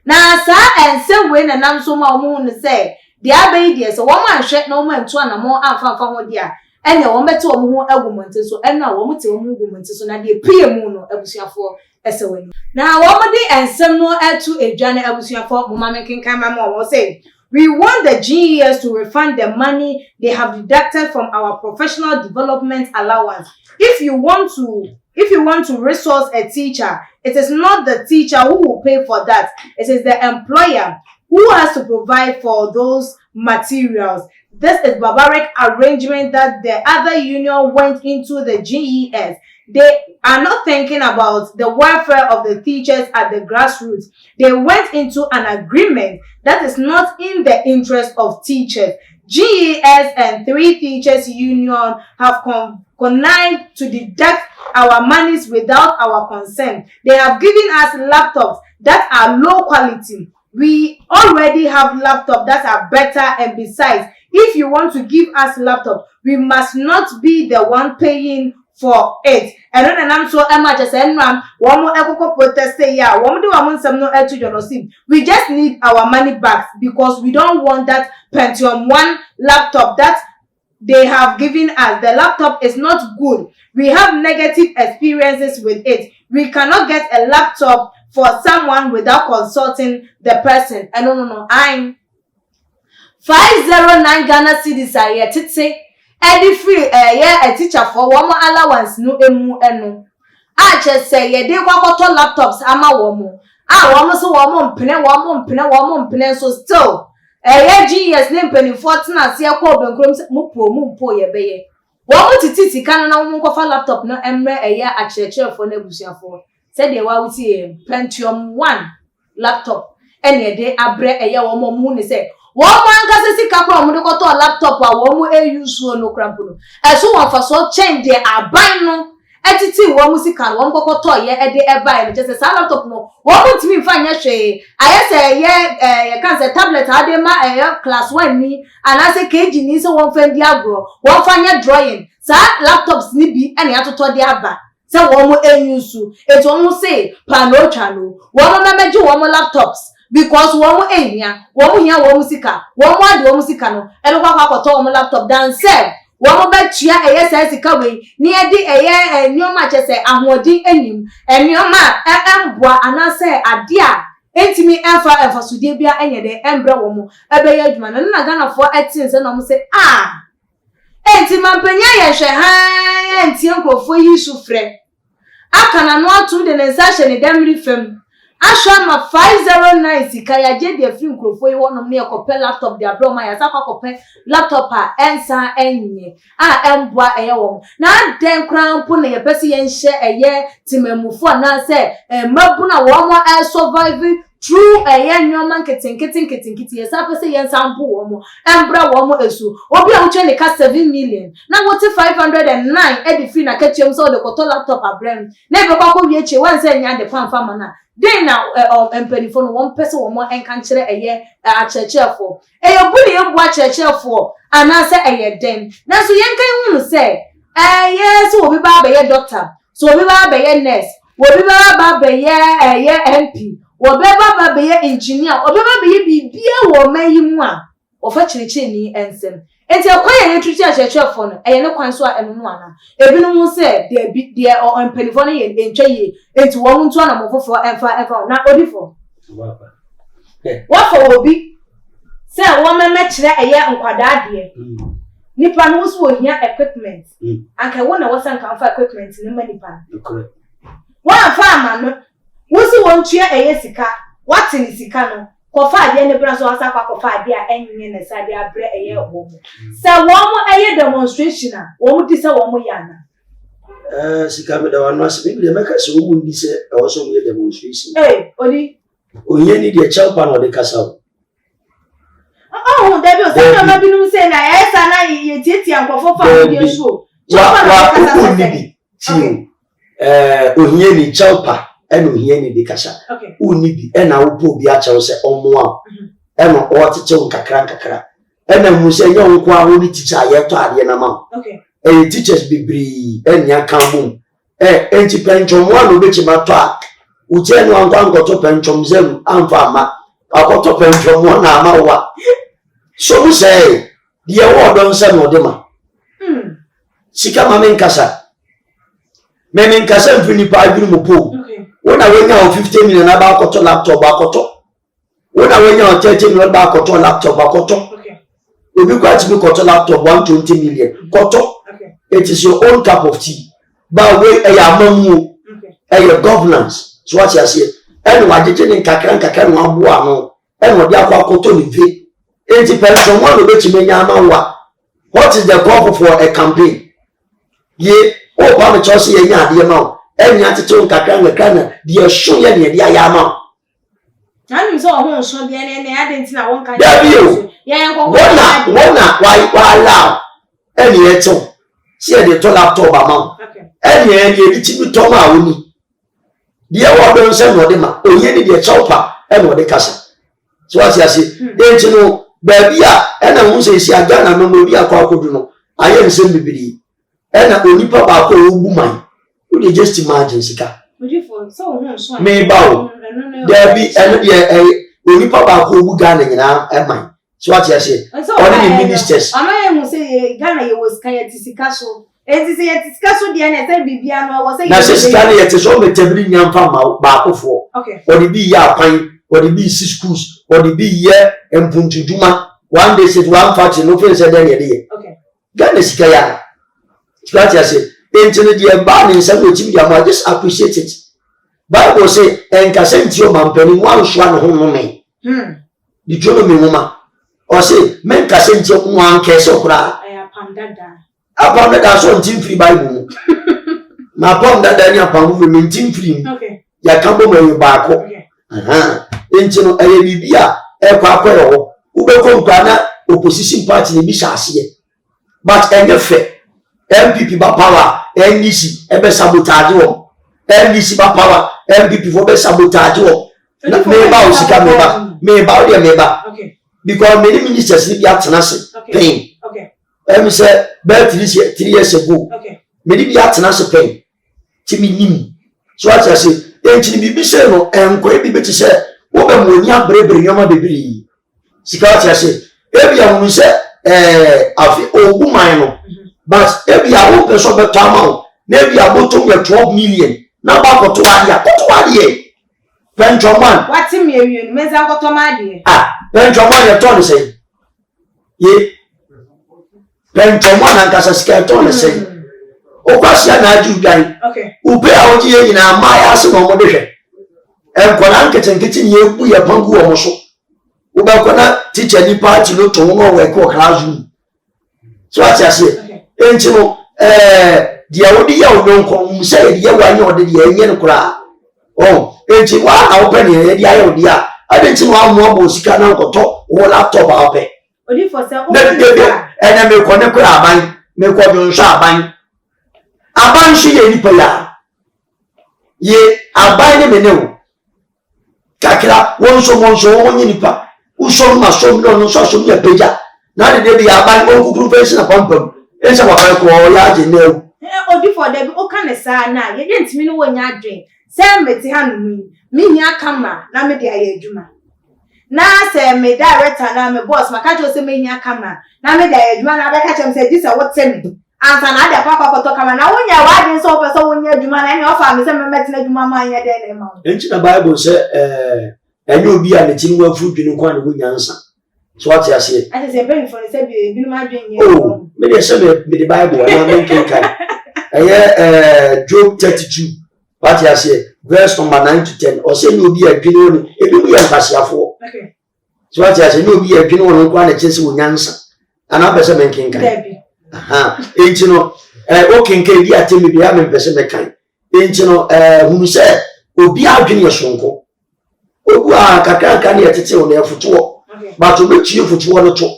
na sa ense we na nam so ma wo mo ne se de abeyi de se wo mo anhwe na wo mo antu na mo amfa ho de a ene wo mete wo mo ho agumonte so ena wo mo te wo mo agumonte so na de pie mu no abusuafo ese wani na wo mo de ensem no etu edwane abusuafo mo ma menkenkan ma mo say we want the GES to refund the money they have deducted from our professional development allowance. If you want to resource a teacher, it is not the teacher who will pay for that. It is the employer who has to provide for those materials. this is barbaric arrangement that the other union went into the GES. They are not thinking about the welfare of the teachers at the grassroots. They went into an agreement that is not in the interest of teachers. GES and 3 teachers union have connived to deduct our monies without our consent. They have given us laptops that are low quality. We already have laptops that are better, and besides, if you want to give us laptop, we must not be the one paying for it. And then I'm so much as one more eco protest yeah, one do some no to genocide. We just need our money back because we don't want that Pentium 1 laptop that they have given us. The laptop is not good. We have negative experiences with it. We cannot get a laptop for someone without consulting the person. And no, I'm 509 Ghana cedis are yet to say. Eddie free a teacher for one more allowance no emu eno. I just say ye dey kwakoto laptops ama womo. Womo so womo mpene so still. GES ne mpeni 14 ase akọ obenkrom mu mpo ye beye. Womo tititi kan na womo kofa laptop no emre akyerɛkyerɛ for na busuafo. Said they wa wuti Pentium 1 laptop. Ene de abre womo mu ne say womo ankase sika kwa omo de koto laptop a womo use no krampo no. Eso won fa so change the aban no etiti womo sika no womo koto ye de ebai no just say laptop no womo timi fa nya hwe ayese ye kan say tablet ade ma class 1 ni anase kg ni so won fa ndi agro won fa nya drawing sa laptops ni bi ene atoto de aba se womo use eto womo say pa no chano womo memeji womo laptops because womo ehia womo sika womo ade womo sika no ebe kwa akoto womo laptop dan say womo betua eye sika we ni ede nyoma chese ahodi enim nyoma emboa anase ade a entimi emfa sudie bia enyede embre womo ebe ye adwuma no na Ghana for etin se no mo say enti mampanya ye hwe ha enti enkrofo yi sufre akana no atu de nensashe ne demri fam Ashama 509 sika ya je de free nkrofo yi wonom ne ekopɛ laptop de abroma ya sakwa kopɛ laptop a ensa enye emboa wom na den krampo na ye pese ye nhye timamufo na se mabu na wo mo survive through nyoma nketenketi ye sa pese ye nsampo wo mo embra wo mo esu obi a uche ne ka 7 million na wote 509 edi free na ketium so de koto laptop abrem na be kwa ko wie che wan se nya de fanfama na then now empenifo no one person wo mo enka nkire akyerɛkyerɛfo buli ye bo akyerɛkyerɛfo anase den na so yenka hunu se yes obi ba be ye doctor so obi ba be ye nurse obi ba be ye MP obi ba be ye engineer obi ba be ye bibia wo mayimu a ofa kyerɛkyerɛ ni ensem enti akwaya ye tuti akyerɛkyerɛfo no ne kwan so a eno ana ebinu mu se de empenifo no ye entwa ye enti wo mu nto na mofofo emfa na odifo wafo obi se wo memekyerɛ nkwada de nipa no so ohia equipment anka wo na wosan kan fa equipment ni manipa wa fa ama no wo so won tua sika wate ni sika no kofa ade ne bra so asa kwa kofa ade a enye ne sade abre wo mu se wo mu demonstration a wo mu di se wo mu yana sika me da wano ase biblia meka se wo mu di se e wo so mu demonstration odi onye ni de chelpa no de kasa wo Debi o se no binu se na esa na ye tieti ankofo fa di so wa unibi ti ohie ni chelpa eno ohie ni de kasa unibi ena wo po bi a chewo se omo a eno o teche nkakra ena mu se nye nko aho ni teacher ye to ade na ma teachers bibri enya kan bom enti penchom wa no be chima to a uche no anko to penchom zem amfa ma akoto penchom na ama wa so mu say the award don say no de ma sika ma men kasa mfini pa adwunu mo po wona wenya 50 million na ba akoto laptop akoto wona wenya 30 million ba akoto laptop akoto obi kwa ti bi koto laptop 120 million koto it is your own cup of tea ba we amamu your governance so what you say enu wajeje ni kakra no aboa no enu de akwa koto ni ve enti pension one no beti menya amawa. What is the call for a campaign? Ye o pa me chose ye nya ade ma. Enya tete nkakra nkakra de show ye ne de ayama. Anu so ho so de ne ade ntina won ka. Wona why allow. Eni eto. See the to laptop ama. Okay. Eni e ti bi to ma woni. De wo do nse no de ma. Oye ni de chopper e no de kasa. So what you say? Enti no baby a na hu se si aga na no bi akwa akodu no. Aye nsem bibiri. Na onipa ba ko ogu man. You dey just imagine sika. So ho so. Me ba o. There be onipa ba ko ogu Ghana nyina e man. So what you say? All the ministers. Amaye mu say Ghana ye was kaya tisika so. Enti say tisika so de na say bibia no was say. Na say sika na ye te so metabiri nyamfa ma ba akofo. Okay. Or the be ya pan, or the be six schools, or the be ye empuntu duma. One day said one fact no feel say there ye. Okay. Ghana sika ya. So what you say? Enti no de ba ni say we tim I just appreciate it. Bible say enkase ntio mampani mu anhwa no ho no me. Di jono me homa. O say men kase ntio mu ankese okura. Aya pandada. Apam so ntim free Bible. Na apam dada ni apam we ntim free. Okay. Ya kambo me ba ko. Okay. Enti no eye bibia e kwa akoyo ho. Ubeko nkwa na opposition party ni bi hyase. But enye fe MPP ba power, NDC ebe sabotage wo. NDC ba power, MPP for be sabotage wo. Me ba osika me ba. Okay. Because many ministers ni bi atena se pain. Okay. Say about 3 years ago. Okay. Many bi atena se pain. Ti mi nim. So what I say, enti ni bi say no enko bi beti say wo be moni abrebre nyoma bebiri. Sika what I say, ebi ya hunu say afi ogu man no. But ebi ya wo person beto amount. Na ebi ya botom ye 12 million. Na ba koto ade. Pentroman. What me ewie me za koto ma de. Pentroman ye ton say. Ye. Pentroman ankasa sika ton say. Okwasia na aju dan. Okay. Upe a oji ye nyina ma ya se no mo de hwe. Enkola nketenkete ni ebu ye pangu o mo so. Ubakona teacher ni party no to no we ko classroom. So what I say? Enti no dia odi ya odonko mu say dia wa nya odi dia enye no kura. Oh, enti wa na open ye dia ya odi a. Adenti no amu abo sika na nkoto wo laptop a open. Odi for say o. Na me ko ne kura aban, me ko bi nso aban. Aban shi ye ni pala. Ye aban ne menewo. Kakira wonso wonye nipa. Uso ma so no so me peja. Na de bi aban o kukuru face na pampam. Ensa wa ko ya je na. Odi for dem o kan sa na ye ntimi no wonya adwen. Say meti hanu mi hia camera na me de aye adwuma. Na say me director na me boss maka cho say me hia camera na me de aye adwuma na be ka chem say this what tell me. Ansa na de papa to camera na wonya wa adwen so pe so wonya adwuma na me ofa me say me meti na adwuma ma anya de na ma. Enchi na Bible say enye obi a ne tin wa fu dwene kwa ne wonya nsa. So what you say? I say very for say bi no ma adwen ye. Oh, me dey say me the Bible na me kan. Job 32. What you say? Verse number 9 to 10. Or say no be a dwene oni. E bi mu ye mpasiafo. Okay. So what you say? No be a dwene oni kwa ne chese wonya nsa. Ana be say me kan. Enchi no o kenken bi atemi bi a me pese me kan. Enchi no hunu say obi adwene ye sonko. Ogu a kakaka ne yetete wo na efuto. But to make you futu no to.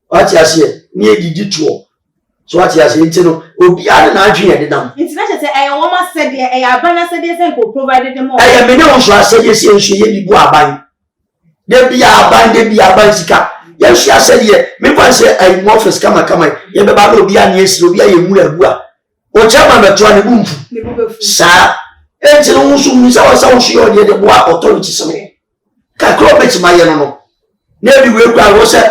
What you say? Ni edidi to. So what you say? Enchi no obi a na adwene ye dedam. It's not say I woman said there I abana said there say go provided them all. Me ne won so asede se nso ye bi bu aban. De bi aban sika. Ye hwe asede me kwa say I mo office kama ye be ba no obi a ne esiro obi a ye mu abu a. O chama me to ne bumfu. Sa enchi no nso mu sa wo hwe ye de bo authority se. Ka kro beti ma ye no. Na bi we kwa wo say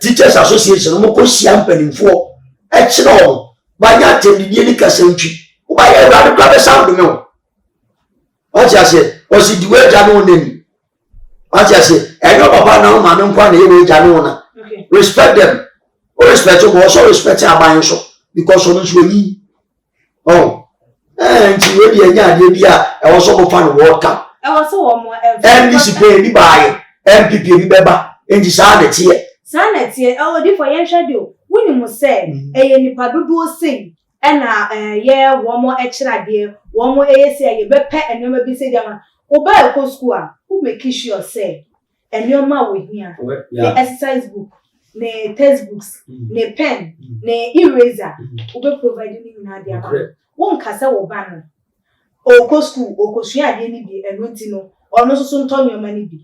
teachers association mo ko sia mpanimfo e kire o ba nya tedidie ni kasantwi wo ba ye ra de kwa be sound me o. What you say? O si di we ja no nani. What you say? Enyo papa na ma me nkwa na ye we ja no na. Respect them. O respect o mo so respect aban so because onu so yi. Oh. Nti we di anya ade bi a e wo so mo fa no World Cup. E wo so wo mo NDC pay bi bae, MPP bi beba. Enti saa na tie. Saa na tie odi for yen hwede o. Woni mo se eye nipa dodo sei na ye wo mo ekirade wo mo eye se ye bepe enoma bi se diama. Oba ekọ school a, who make sure say enoma we here. The exercise book, the textbooks, the pen, the eraser, obe provide ni na diama. Won kasa wo ba no. Okọ school, okosua ade ni bi enu ti no. Ono so nto nyoma ni bi.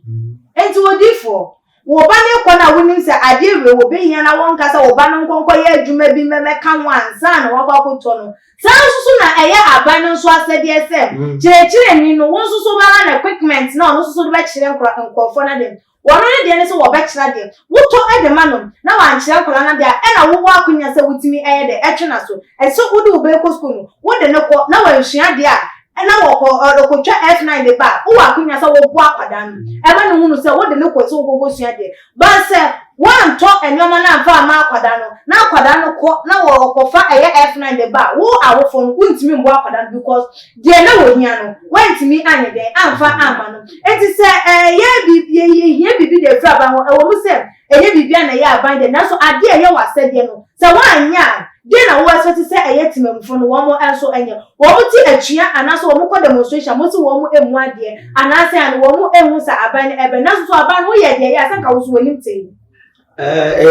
Enti odi for wo ba ne kwa na wonim se ade we wo be hia na won kasa wo ba no nkonko ye adwuma bi memeka wansa na wakwakoto no sansusu na eye aban no so asede ese chire ni no won susu ba na equipment na no susu be chire nkofo na dem wono ne de ne so wo be chire dem wuto ede ma no na wan chire nkora na de e na wo akonya se wutimi eye de etwe na so eso wo de wo be ko school no wo de ne ko na wan hua de a na wo twa F9 de ba wo akonya se wo bo akwadan e ma no hunu se wo de ne ko so wo go sua de ba se wan to enwoma na mfa ma akwadan no na akwadan no ko na wo kofa eye F9 de ba wo awofo no untimi mbo akwadan because de na wo hia no wantimi anye de amfa ama no enti se ye bibi de fra ba wo mu se eye bibia na ye aban de na so ade eye wasede no se wanya de na wo asoti se eye timamfo no wo mo enso enye wo mo ti atua anaso wo mo ko demonstration mo ti wo mo emu ade anase an wo mo ehu sa aban ebe na so aban wo ye de ye asanka wo so wonim tei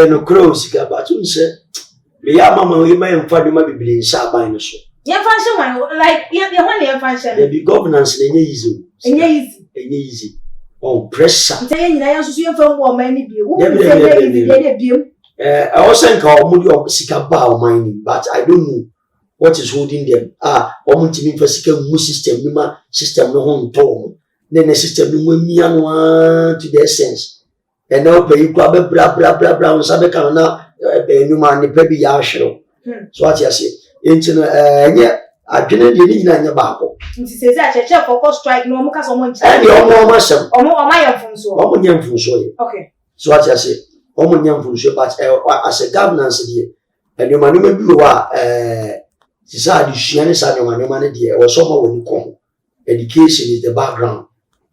no cross ka ba tun se me ya mama we ma emfa de ma bibili nsa aban no so ye function one like ye ho ne function the governance enye easy on pressure tey nyina ya so ye fa wo ma ni bi wo se de bi I was saying how many of Sikaba or mining, but I don't know what is holding them. Omuntimi for Sika mu system, Nima system no home tone. Then the system no me to the essence. And now pay you grab blah on Sabekana, Numa and the baby yashro. So what you say? Into I didn't need in your babo. It says that a chef for strike no more someone. And your more muscle. Or my funso. Or young funso. Okay. So what you say? Omunyam funso but as a governance there and your man bi wa decide share sa your man there or someone will come education is the background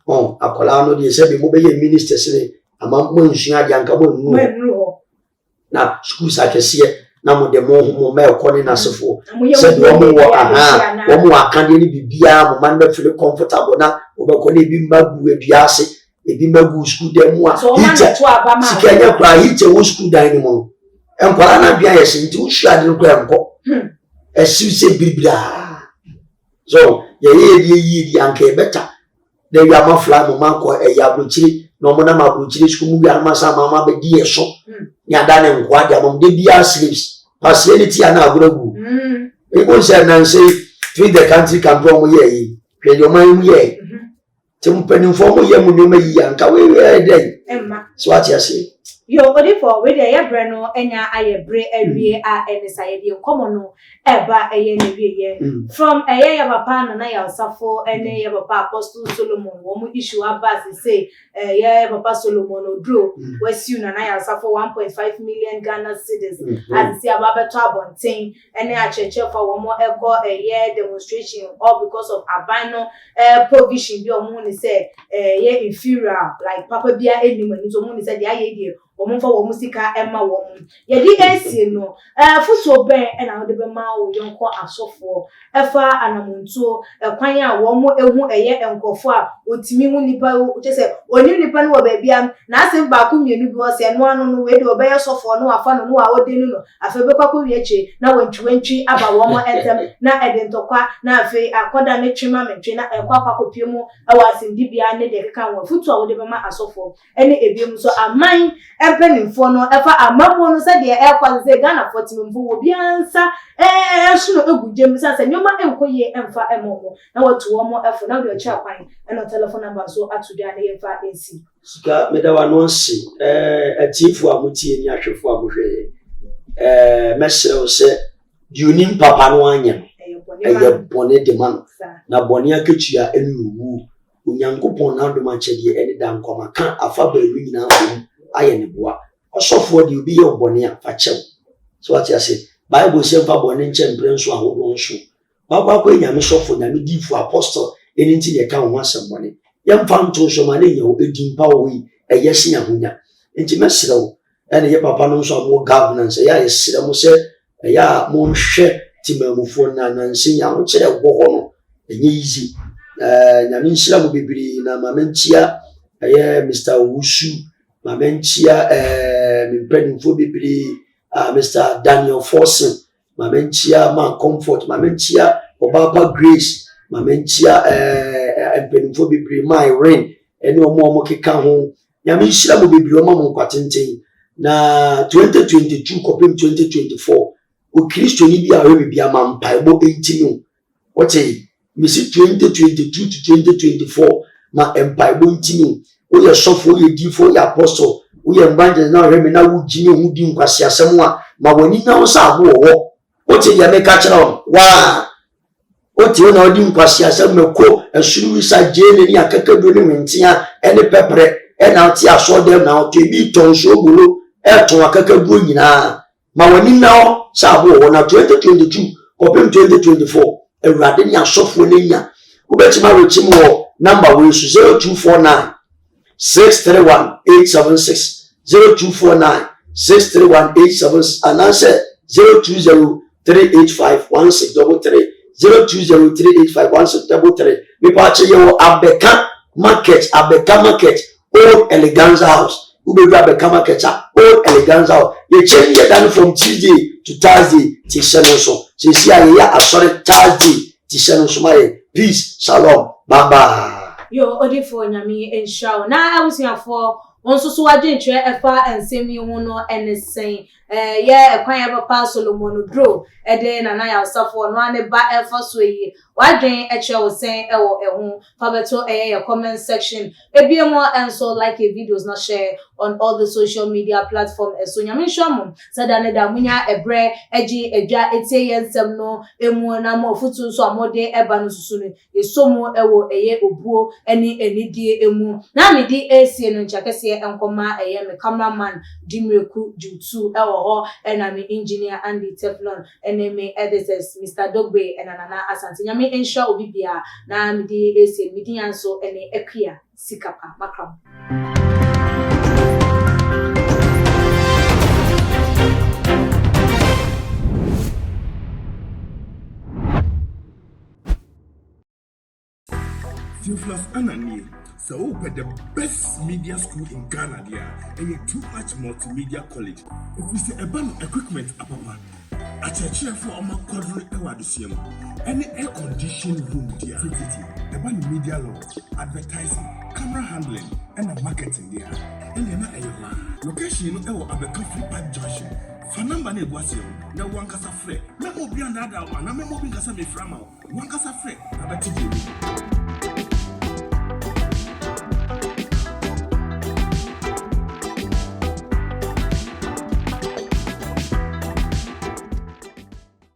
akola no dey say be mo be minister say amammo nsua de anka bo nu na school sakese na mo de mo me ekoni na sefo say wo mo wo mo akande ni bibia mo man be feel comfortable na obekoni bi magu aduase ebi magu school dem a sikanya kra hite wo school dan ni mo enkwara na bia yesi nti wo hua de kra enko esi se bibira so ye anka e better de wi amafla no manko ya blochiri no mo na ma blochiri school mu bia ma sa mama be di eso nya da ne nkwa dia mo de bia sleeps facility ana agoragu e go say na say feed the country can pro mo ye yi hwe yo man mu ye Timpani form ye mu no yi anka we dey emma so what you say yo odi for we dey yebre no enya ayebre awie a enisaye de komo no eba eye ne wie from eye ya papa na ya osafo ene ya papa apostle Solomon wo mu issue abasi say ya papa Solomon odro wasiu na ya osafo 1.5 million Ghana cedis as si ababeto abonten ene a cheche for wo mo ego eye demonstration all because of abano provision bi o mu ni say ye inferior like papa bia enimu ni so mu ni say dia ye die omunfa wo musika emma wo mu ye di esie no fuso ben na wo de be ma wo yonko asofo efa anamuntu ekwan a wo mu ehu eye enkofo a otimi hu nipa o chese oni nipa no wo ba bia na asem ba ku mienu bi wo se no anu no we de obe ye sofo no afa no no a odenu no afa be kwakọ wie che na wantwi aba wo mu etem na edentokwa na afa akoda ne twema mentwe na ekwakwa kopie mu ewa asindi bia ne de keka wo futu a wo de be ma asofo ene ebiem so aman empenifo no efa amamwo no se de ekwaze Ghana 40 mfo wo biansa suno egudjem sanse nyoma enkoye emfa emomo na watu wo mo efo na de cha kwan eno telephone number so atudia na yefa ensi sika medawa no si atifu amutie ni ahwefo amuhwe mesere se diunim papa no anya eye bone de man na bone akatua enuwu onyankopon na do ma chede ene dan koma kan afa ba ru nyina wo aye ne boa osofo de obi ye obone a fa chew so what you say bible say fa bone nche mprenso ahodo nso baba kwa nyame sofo nyame difu apostle eni nti de kan ho asem bone ye mfa nto so ma ne ye edimpa wo yi eye hia honya nti mesrew ene ye papa no nso amo governance ya yesre mo se ya mo nhwe timamufo na nansinya mo kire go ho no enye easy nyame nhyira mo bibiri na mamentia Mr. Owusu mamentia mimpenimfo bibiri Mr. Daniel Forson mamentia man comfort mamentia Obaba Grace mamentia mpenimfo bibiri my rain ene omo keka ho nyame nhyira mo bibiri omo nkwatenten na 2022 kopim 2024 o Kristo ni bi a we bi amampa ebo 18 oche misi 2022 to 2024 ma empire bo 18 o ye sofo o ye difo ya apostle o ye mbanje na hweme na wo gine hu di nkwase asem a ma wani na wo sa abo wo oche ya meka kira wa oche na odi nkwase asem meko esuru sa jene ni akakado ni mentia ene pepre ena oti aso dem na oti bi tonso ogulo eton akakado nyina ma wani na wo sa abo wo na 2022 kopem 2024 Ewurade ni asofo nenya ubetima wetim wo number we 0249 631876 0249 631876 anase 0203851633 0203851633 me pa che yo Abeka market Old Eleganza House ube Abeka market Old Eleganza House ye change down from Tuesday to Thursday ti so Sisi ya asore Thursday tishano sumaye peace shalom baba yo odifo nyame enshaw na abusiafo onso so wagentre efa ensemi hu no enesen ye ekwan ya papa Solomon Dro ede na ya osafo no ane ba efa so yi wadwen eche wo sen ewo ehu fabeto ye comment section ebiemo enso like a videos na share on all the social media platform eso nyame shwamo sada da munya ebre eji edwa etie yensem no emu na mo futu so amode eba no susu no yesomo ewo eye obuo eni enidie emu na medi esie no nchakese enkoma eye me cameraman Dimreku Jutu ewo ho ena me engineer Andy Teflon eneme editors Mr. Dogbe enana Asante nyame ensure obibia na medi esie medi anso ene ekia sikapa makram Theophilus Anani, so open the best media school in Ghana there, and a too much multimedia college. If we say about equipment, a church for a quadruple ewadisium, any air conditioned room there, about media law, advertising, camera handling, and marketing there, and then location Abeka Flipper Junction. Fanamba ne gwasio na wankasa frɛ na obi anda ada ma na memo bi nkasa me frama wankasa frɛ abati